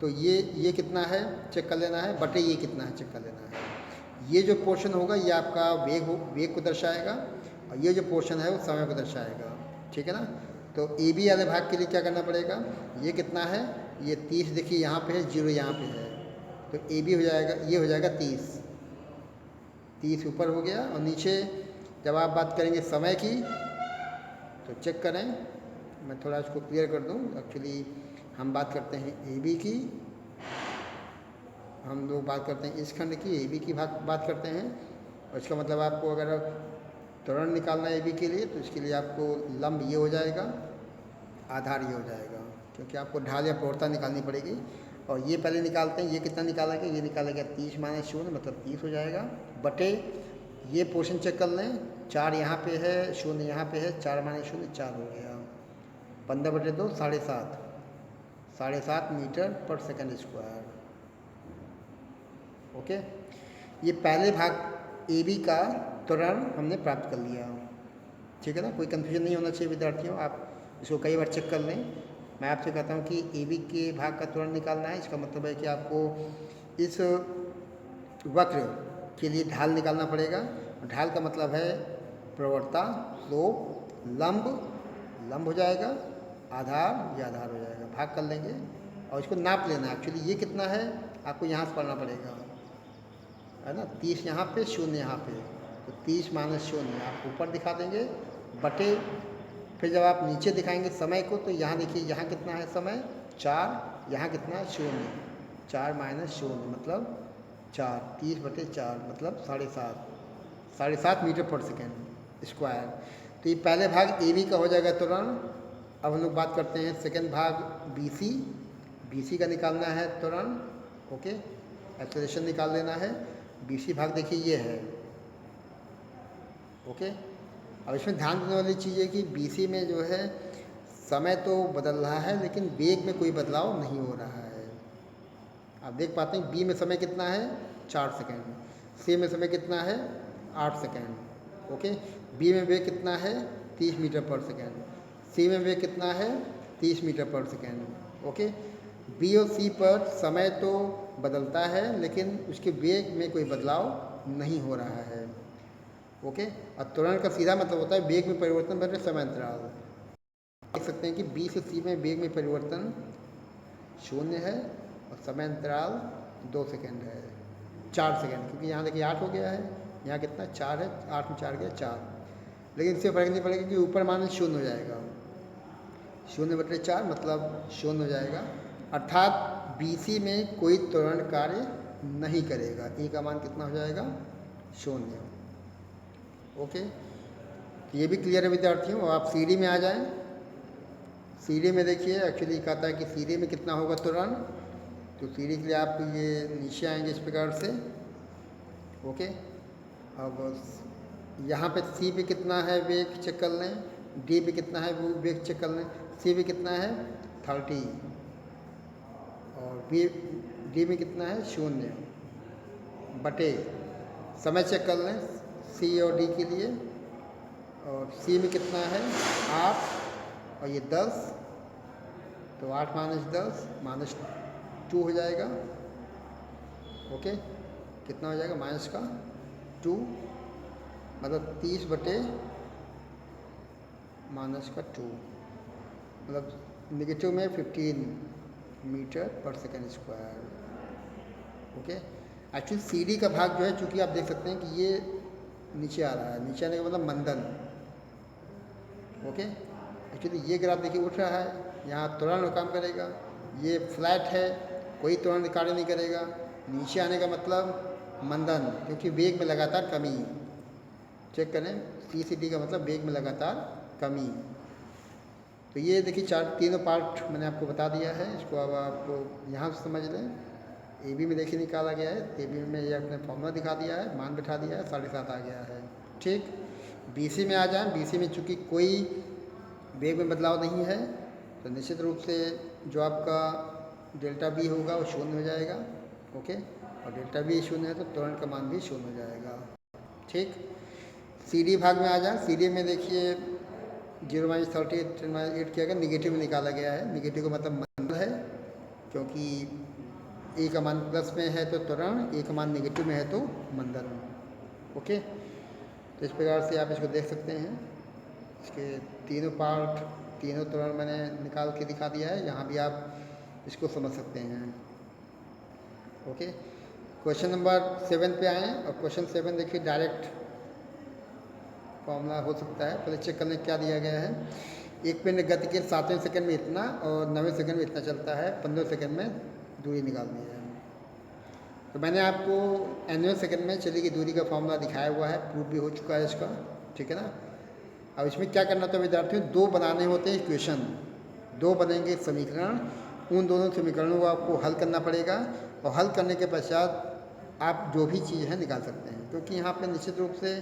तो ये कितना है चेक कर लेना है, बटे ये कितना है चेक कर लेना है। ये जो पोर्शन होगा ये आपका वेग को दर्शाएगा, और ये जो पोर्शन है वो समय को दर्शाएगा। ठीक है ना। तो ए बी वाले भाग के लिए क्या करना पड़ेगा, ये कितना है, ये 30 देखिए यहाँ पे है, 0 यहाँ पे है, तो ए बी हो जाएगा, ये हो जाएगा 30 ऊपर हो गया। और नीचे जब आप बात करेंगे समय की तो चेक करें, मैं थोड़ा इसको क्लियर कर दूं। एक्चुअली हम बात करते हैं ए बी की, हम लोग बात करते हैं इस खंड की, ए बी की बात करते हैं। और इसका मतलब आपको अगर त्वरण निकालना है ए बी के लिए तो इसके लिए आपको लंब ये हो जाएगा, आधार ये हो जाएगा, क्योंकि आपको ढाल या प्रवणता निकालनी पड़ेगी। और ये पहले निकालते हैं, ये कितना निकालेंगे, ये निकालेंगे 30 माइनस 0 मतलब 30 हो जाएगा, बटे ये पोर्शन चेक कर लें, 4 यहाँ पे है, 0 यहाँ पे है, 4 माइनस 0 4 हो गया, 15 बटे 2 7.5 मीटर पर सेकंड स्क्वायर। ओके, ये पहले भाग ए बी का त्वरण हमने प्राप्त कर लिया। ठीक है ना, कोई कन्फ्यूजन नहीं होना चाहिए विद्यार्थियों, आप इसको कई बार चेक कर लें। मैं आपसे कहता हूँ कि ए बी के भाग का त्वरण निकालना है, इसका मतलब है कि आपको इस वक्र के लिए ढाल निकालना पड़ेगा। ढाल का मतलब है प्रवणता, स्लोप, लंब हो जाएगा, आधार, ये आधार हो जाएगा, भाग कर लेंगे और इसको नाप लेना है। एक्चुअली ये कितना है आपको यहाँ से पढ़ना पड़ेगा, है ना, 30 यहाँ पे, 0 यहाँ पे, तो 30 माइनस 0 आप ऊपर दिखा देंगे, बटे फिर जब आप नीचे दिखाएंगे समय को तो यहाँ देखिए, यहाँ कितना है समय 4, यहाँ कितना है 0, 4 माइनस 0 मतलब 4, 30 बटे 4 मतलब 7.5 मीटर पर सेकेंड स्क्वायर। तो ये पहले भाग ए बी का हो जाएगा त्वरण। अब हम लोग बात करते हैं सेकेंड भाग बी सी का निकालना है त्वरण। ओके, एक्सेलरेशन निकाल लेना है। बी सी भाग देखिए ये है। ओके, अब इसमें ध्यान देने वाली चीज़ है कि बी सी में जो है समय तो बदल रहा है लेकिन वेग में कोई बदलाव नहीं हो रहा है। आप देख पाते हैं बी में समय कितना है 4 सेकेंड, सी में समय कितना है 8 सेकेंड। ओके, बी में वेग कितना है 30 मीटर पर सेकेंड, सी में वेग कितना है 30 मीटर पर सेकेंड। ओके, बी और सी पर समय तो बदलता है लेकिन उसके वेग में कोई बदलाव नहीं हो रहा है। ओके, और त्वरण का सीधा मतलब होता है वेग में परिवर्तन बटे समय अंतराल। देख सकते हैं कि बी से सी में वेग में परिवर्तन 0 है और समय अंतराल 2 सेकेंड है, 4 सेकेंड, क्योंकि यहाँ देखिए 8 हो गया है, यहाँ कितना 4 है, 8 में 4 गया 4, लेकिन इससे फर्क नहीं पड़ेगा कि ऊपर माइनस 0 हो जाएगा, 0 बटे 4 मतलब 0 हो जाएगा, अर्थात बी सी में कोई त्वरण कार्य नहीं करेगा। ए का मान कितना हो जाएगा 0। ओके, तो ये भी क्लियर है विद्यार्थियों। और आप सी डी में आ जाएं। सी डी में देखिए एक्चुअली कहता है कि सी डी में कितना होगा त्वरण, तो सी डी के लिए आप ये नीचे आएंगे इस प्रकार से। ओके, अब यहाँ पे सी पे कितना है वेग चेक कर लें, डी पे कितना है वो वेग चेक कर लें। सी पे कितना है 30 और बी डी में कितना है 0, बटे समय चेक कर लें सी और डी के लिए, और सी में कितना है 8 और ये 10, तो 8 माइनस 10 माइनस 2 हो जाएगा। ओके, कितना हो जाएगा माइनस का 2 मतलब 30 बटे माइनस का 2 मतलब नेगेटिव में 15 मीटर पर second square. Okay, actually C D का भाग जो है चूँकि आप देख सकते हैं कि ये नीचे आ रहा है, नीचे आने का मतलब मंदन। ओके, एक्चुअली ये ग्राफ देखिए उठ रहा है, यहाँ त्वरण काम करेगा, ये फ्लैट है कोई त्वरण कार्य नहीं करेगा, नीचे आने का मतलब मंदन, क्योंकि वेग में लगातार कमी। चेक करें सी सी डी का मतलब वेग में लगातार कमी। तो ये देखिए तीनों पार्ट मैंने आपको बता दिया है, इसको अब आप यहाँ से समझ लें। ए बी में देखिए निकाला गया है, ए बी में ये अपने फॉर्मूला दिखा दिया है, मान बिठा दिया है, 7.5 आ गया है। ठीक, बी सी में आ जाए। बी सी में चूँकि कोई वेग में बदलाव नहीं है तो निश्चित रूप से जो आपका डेल्टा बी होगा वो 0 हो जाएगा। ओके, और डेल्टा बी 0 है तो त्वरण का मान भी 0 हो जाएगा। ठीक, सी डी भाग में आ जाए। सी डी में देखिए 0-30 10-8 किया गया, निगेटिव में निकाला गया है। निगेटिव का मतलब मंद है, क्योंकि ए का मान प्लस में है तो त्वरण, ए का मान निगेटिव में है तो मंदन। ओके, तो इस प्रकार से आप इसको देख सकते हैं। इसके तीनों पार्ट, तीनों त्वरण मैंने निकाल के दिखा दिया है, यहाँ भी आप इसको समझ सकते हैं। ओके, क्वेश्चन नंबर 7 पे आए, और क्वेश्चन 7 देखिए डायरेक्ट फॉर्मूला हो सकता है। पहले चेक करने क्या दिया गया है। एक पिंड गति के 7वें सेकंड में इतना और 9वें सेकंड में इतना चलता है, 15 सेकंड में दूरी निकालनी है। तो मैंने आपको 9वें सेकंड में चली गई दूरी का फॉर्मूला दिखाया हुआ है, प्रूफ भी हो चुका है इसका, ठीक है ना। अब इसमें क्या करना होता है विद्यार्थियों, दो बनाने होते हैं इक्वेशन, दो बनेंगे समीकरण। उन दोनों समीकरणों को आपको हल करना पड़ेगा, और हल करने के पश्चात आप जो भी चीज़ है निकाल सकते हैं। क्योंकि यहाँ पे निश्चित रूप से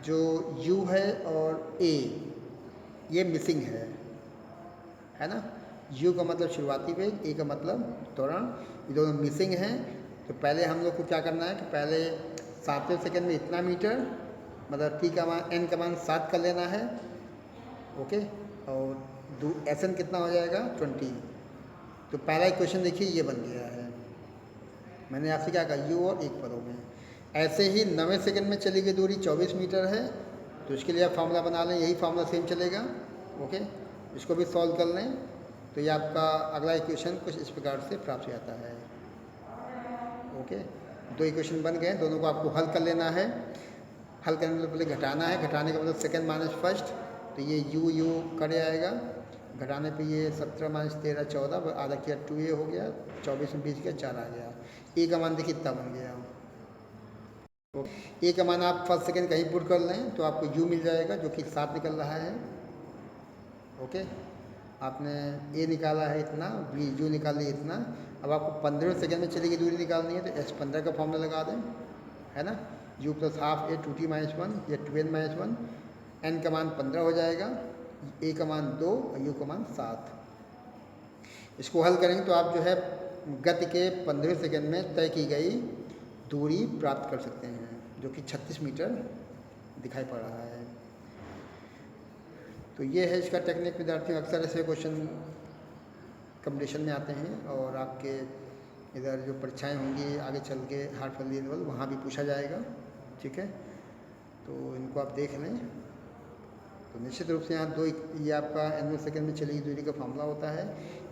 जो u है और a ये मिसिंग है ना। u का मतलब शुरुआती वेग, a का मतलब त्वरण, ये दोनों मिसिंग हैं। तो पहले हम लोग को क्या करना है कि पहले 7वें सेकंड में इतना मीटर, मतलब t का मान, n का मान 7 कर लेना है। ओके, और एस एन कितना हो जाएगा 20। तो पहला इक्वेशन देखिए ये बन गया है। मैंने आपसे क्या कहा, u और 1 पदों में। ऐसे ही 9वें सेकंड में चली गई दूरी 24 मीटर है, तो इसके लिए आप फार्मूला बना लें, यही फार्मूला सेम चलेगा। ओके, इसको भी सॉल्व कर लें, तो ये आपका अगला इक्वेशन कुछ इस प्रकार से प्राप्त हो जाता है। ओके, दो इक्वेशन बन गए, दोनों को आपको हल कर लेना है। हल करने के पहले घटाना है, घटाने का मतलब सेकंड माइनस फर्स्ट, तो ये u कट जाएगा। घटाने पे ये 17 माइनस 13 14, आधा किया 2a हो गया, 24 में 20 किया 4 आ गया। a का मान देखिए इतना बन गया। तो a का मान आप फर्स्ट सेकंड कहीं पुट कर लें तो आपको u मिल जाएगा, जो कि 7 निकल रहा है। ओके, आपने a निकाला है इतना, b u निकाल लिया इतना। अब आपको 15 सेकंड में चली गई दूरी निकालनी है, तो s15 का फॉर्मूला लगा दें, है ना। u + ½ a 2t - 1 या 2n - 1, n का मान 15 हो जाएगा, a का मान 2 और u का मान 7। इसको हल करेंगे तो आप जो है गति के 15 सेकंड में तय की गई दूरी प्राप्त कर सकते हैं, जो कि 36 मीटर दिखाई पड़ रहा है। तो ये है इसका टेक्निक विद्यार्थियों। अक्सर ऐसे क्वेश्चन कंपटीशन में आते हैं, और आपके इधर जो परीक्षाएं होंगी आगे चल के हार्टफुल लेवल, वहाँ भी पूछा जाएगा, ठीक है। तो इनको आप देख लें। तो निश्चित रूप से यहाँ दो, ये आपका 9वें सेकंड में चली दूरी का फॉर्मूला होता है।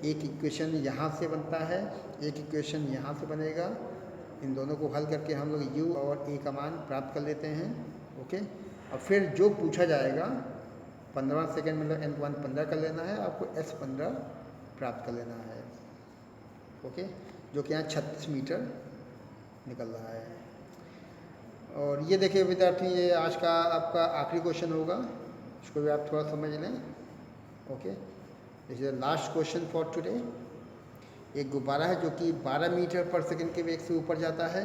एक इक्वेशन यहाँ से बनता है, एक इक्वेशन यहाँ से बनेगा। इन दोनों को हल करके हम लोग u और a का मान प्राप्त कर लेते हैं। ओके, और फिर जो पूछा जाएगा 15वां सेकंड मतलब n का मान 15 कर लेना है, आपको s15 प्राप्त कर लेना है। ओके, जो कि यहाँ 36 मीटर निकल रहा है। और ये देखिए विद्यार्थी, ये आज का आपका आखिरी क्वेश्चन होगा, इसको भी आप थोड़ा समझ लें। Okay, this is the last question for today. एक गुब्बारा है जो कि 12 मीटर पर सेकंड के वेग से ऊपर जाता है।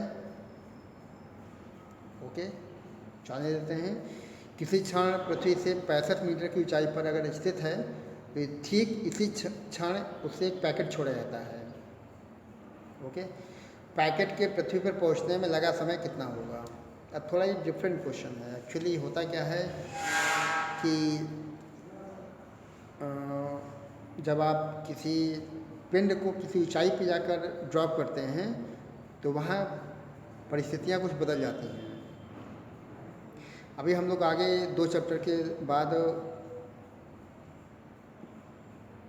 ओके, जाने देते हैं। किसी क्षण पृथ्वी से 65 मीटर की ऊंचाई पर अगर स्थित है, तो ठीक इसी क्षण उससे एक पैकेट छोड़ा जाता है। ओके, पैकेट के पृथ्वी पर पहुंचने में लगा समय कितना होगा। अब थोड़ा ये डिफरेंट क्वेश्चन है। एक्चुअली होता क्या है कि जब आप किसी पिंड को किसी ऊंचाई पर जाकर ड्रॉप करते हैं, तो वहाँ परिस्थितियाँ कुछ बदल जाती हैं। अभी हम लोग आगे 2 चैप्टर के बाद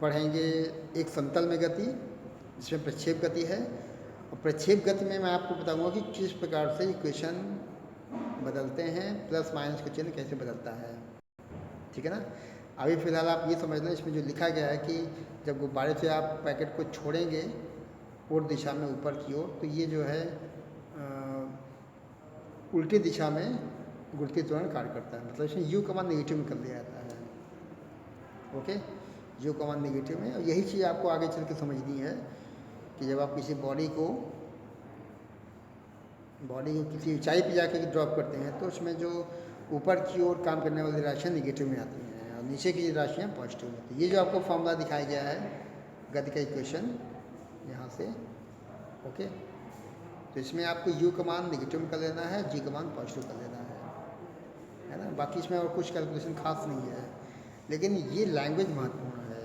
पढ़ेंगे एक समतल में गति, जिसमें प्रक्षेप गति है। और प्रक्षेप गति में मैं आपको बताऊंगा कि किस प्रकार से इक्वेशन बदलते हैं, प्लस माइनस का चिन्ह कैसे बदलता है, ठीक है ना। अभी फ़िलहाल आप ये समझ लें, इसमें जो लिखा गया है कि जब गुब्बारे से आप पैकेट को छोड़ेंगे और दिशा में ऊपर की ओर, तो ये जो है उल्टी दिशा में गुरुत्वीय त्वरण कार्य करता है। मतलब इसमें u का मान नेगेटिव में कर दिया जाता है। ओके, u का मान नेगेटिव में। और यही चीज़ आपको आगे चल के समझनी है कि जब आप किसी बॉडी को किसी ऊंचाई पे जाकर ड्रॉप करते हैं, तो उसमें जो ऊपर की ओर काम करने वाली राशियाँ नेगेटिव में आती हैं और नीचे की राशियाँ पॉजिटिव में आती हैं। ये जो आपको फॉर्मूला दिखाया गया है गति का इक्वेशन यहाँ से। ओके, तो इसमें आपको u का मान नेगेटिव में कर लेना है, g का मान पॉजिटिव कर लेना है। है ना। बाकी इसमें और कुछ कैलकुलेशन खास नहीं है, लेकिन ये लैंग्वेज महत्वपूर्ण है।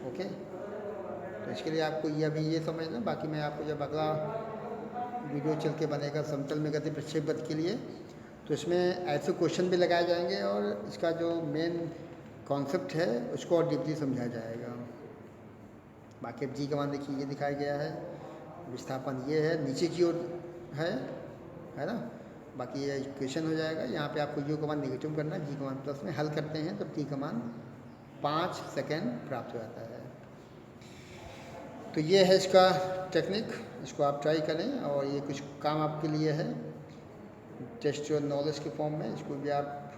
ओके, तो इसके लिए आपको ये अभी ये समझना। बाकी मैं आपको जब अगला वीडियो चल के बनेगा समतल में गति प्रक्षेप गति के लिए, तो इसमें ऐसे क्वेश्चन भी लगाए जाएंगे और इसका जो मेन कॉन्सेप्ट है उसको और डीपली समझाया जाएगा। बाकी अब जी कमान देखिए ये दिखाया गया है, विस्थापन ये है, नीचे की ओर है ना। बाकी ये इक्वेशन हो जाएगा। यहाँ पे आपको यू कमान नेगेटिव करना है, जी कमान प्लस में हल करते हैं तो टी कमान 5 सेकेंड प्राप्त हो जाता है। तो ये है इसका टेक्निक, इसको आप ट्राई करें और ये कुछ काम आपके लिए है टेस्ट योर नॉलेज के फॉर्म में, इसको भी आप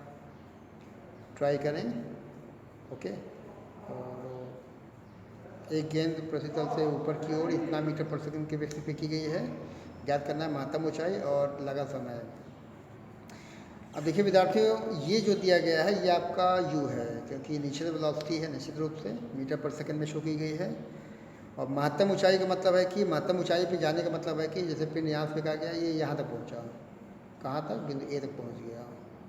ट्राई करें। ओके, और एक गेंद प्रतितल से ऊपर की ओर इतना मीटर पर सेकंड की वेग से फेंकी गई है, ज्ञात करना है महत्तम ऊंचाई और लगा समय। अब देखिए विद्यार्थियों, ये जो दिया गया है ये आपका u है, क्योंकि इनिशियल वेलोसिटी है निश्चित रूप से मीटर पर सेकंड में शो की गई है। और महत्तम ऊंचाई का मतलब है कि महत्तम ऊंचाई पे जाने का मतलब है कि जैसे पिंड यहाँ से फेंका गया, ये यहाँ तक पहुँचा, कहाँ तक, बिंदु ए तक पहुँच गया,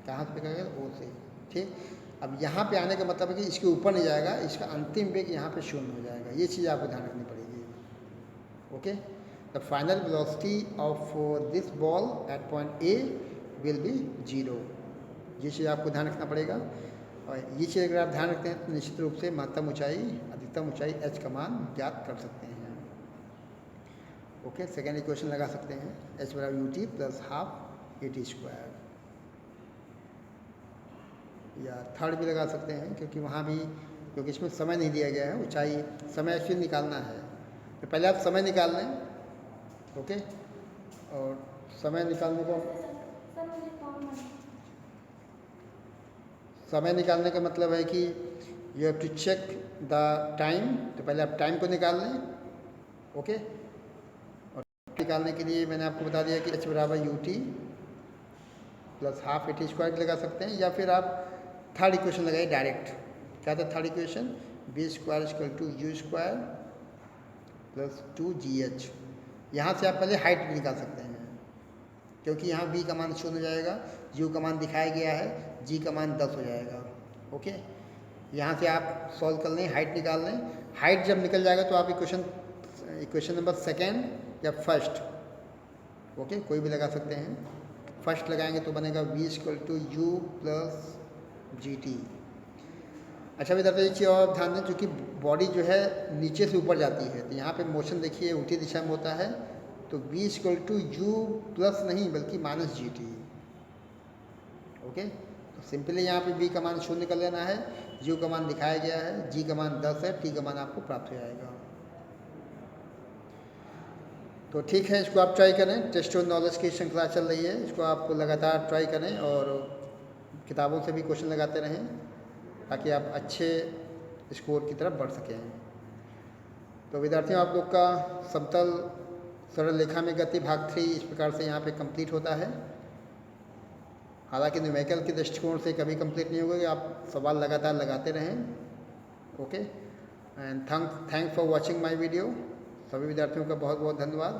कहाँ से फेंका गया, ओ से। ठीक, अब यहाँ पे आने का मतलब है कि इसके ऊपर नहीं जाएगा, इसका अंतिम वेग यहाँ पे शून्य हो जाएगा। ये चीज़ आपको ध्यान रखनी पड़ेगी। Okay, the final velocity of this ball at point A will be 0। ये चीज़ आपको ध्यान रखना पड़ेगा। और ये चीज़ अगर आप ध्यान रखते हैं तो निश्चित रूप से महत्तम ऊंचाई अधिकतम ऊंचाई h का मान ज्ञात कर सकते हैं। ओके, सेकेंड इक्वेशन लगा सकते हैं, h बराबर U T plus half A T square, या थर्ड भी लगा सकते हैं क्योंकि वहाँ भी, क्योंकि इसमें समय नहीं दिया गया है, ऊंचाई समय एक्चुअली निकालना है। तो पहले आप समय निकाल लें। ओके, और समय निकालने का मतलब है कि you have to check the time. तो पहले आप टाइम को निकाल लें। ओके, और निकालने के लिए मैंने आपको बता दिया कि h बराबर U T plus half A T square लगा सकते हैं, या फिर आप थर्ड इक्वेशन लगाइए डायरेक्ट। क्या था third equation, V square equal to U square plus 2gh। यहाँ से आप पहले हाइट भी निकाल सकते हैं, क्योंकि यहाँ b का मान 0 हो जाएगा, u का मान दिखाया गया है, g का मान 10 हो जाएगा। ओके, यहाँ से आप सॉल्व कर लें, हाइट निकाल लें। हाइट जब निकल जाएगा तो आप इक्वेशन नंबर सेकेंड या फर्स्ट, ओके, कोई भी लगा सकते हैं। फर्स्ट लगाएंगे तो बनेगा v equal to U plus G T. अच्छा विद्यार्थी, एक चीज़ और ध्यान दें, चूँकि बॉडी जो है नीचे से ऊपर जाती है तो यहाँ पे मोशन देखिए उल्टी दिशा में होता है, तो v equal to U plus नहीं बल्कि माइनस जी टी। ओके, तो सिंपली यहाँ पे v का मान 0 कर लेना है, u का मान दिखाया गया है, g का मान 10 है, t का मान आपको प्राप्त हो जाएगा। तो ठीक है, इसको आप ट्राई करें। टेस्ट और नॉलेज की श्रृंखला चल रही है, इसको आप लगातार ट्राई करें और किताबों से भी क्वेश्चन लगाते रहें ताकि आप अच्छे स्कोर की तरफ बढ़ सकें। तो विद्यार्थियों, आप लोग का समतल सरल रेखा में गति भाग 3 इस प्रकार से यहाँ पे कंप्लीट होता है। हालांकि न्यूमेरिकल के दृष्टिकोण से कभी कंप्लीट नहीं होगा, आप सवाल लगातार लगाते रहें। Okay, and thanks for watching my video. सभी विद्यार्थियों का बहुत बहुत धन्यवाद।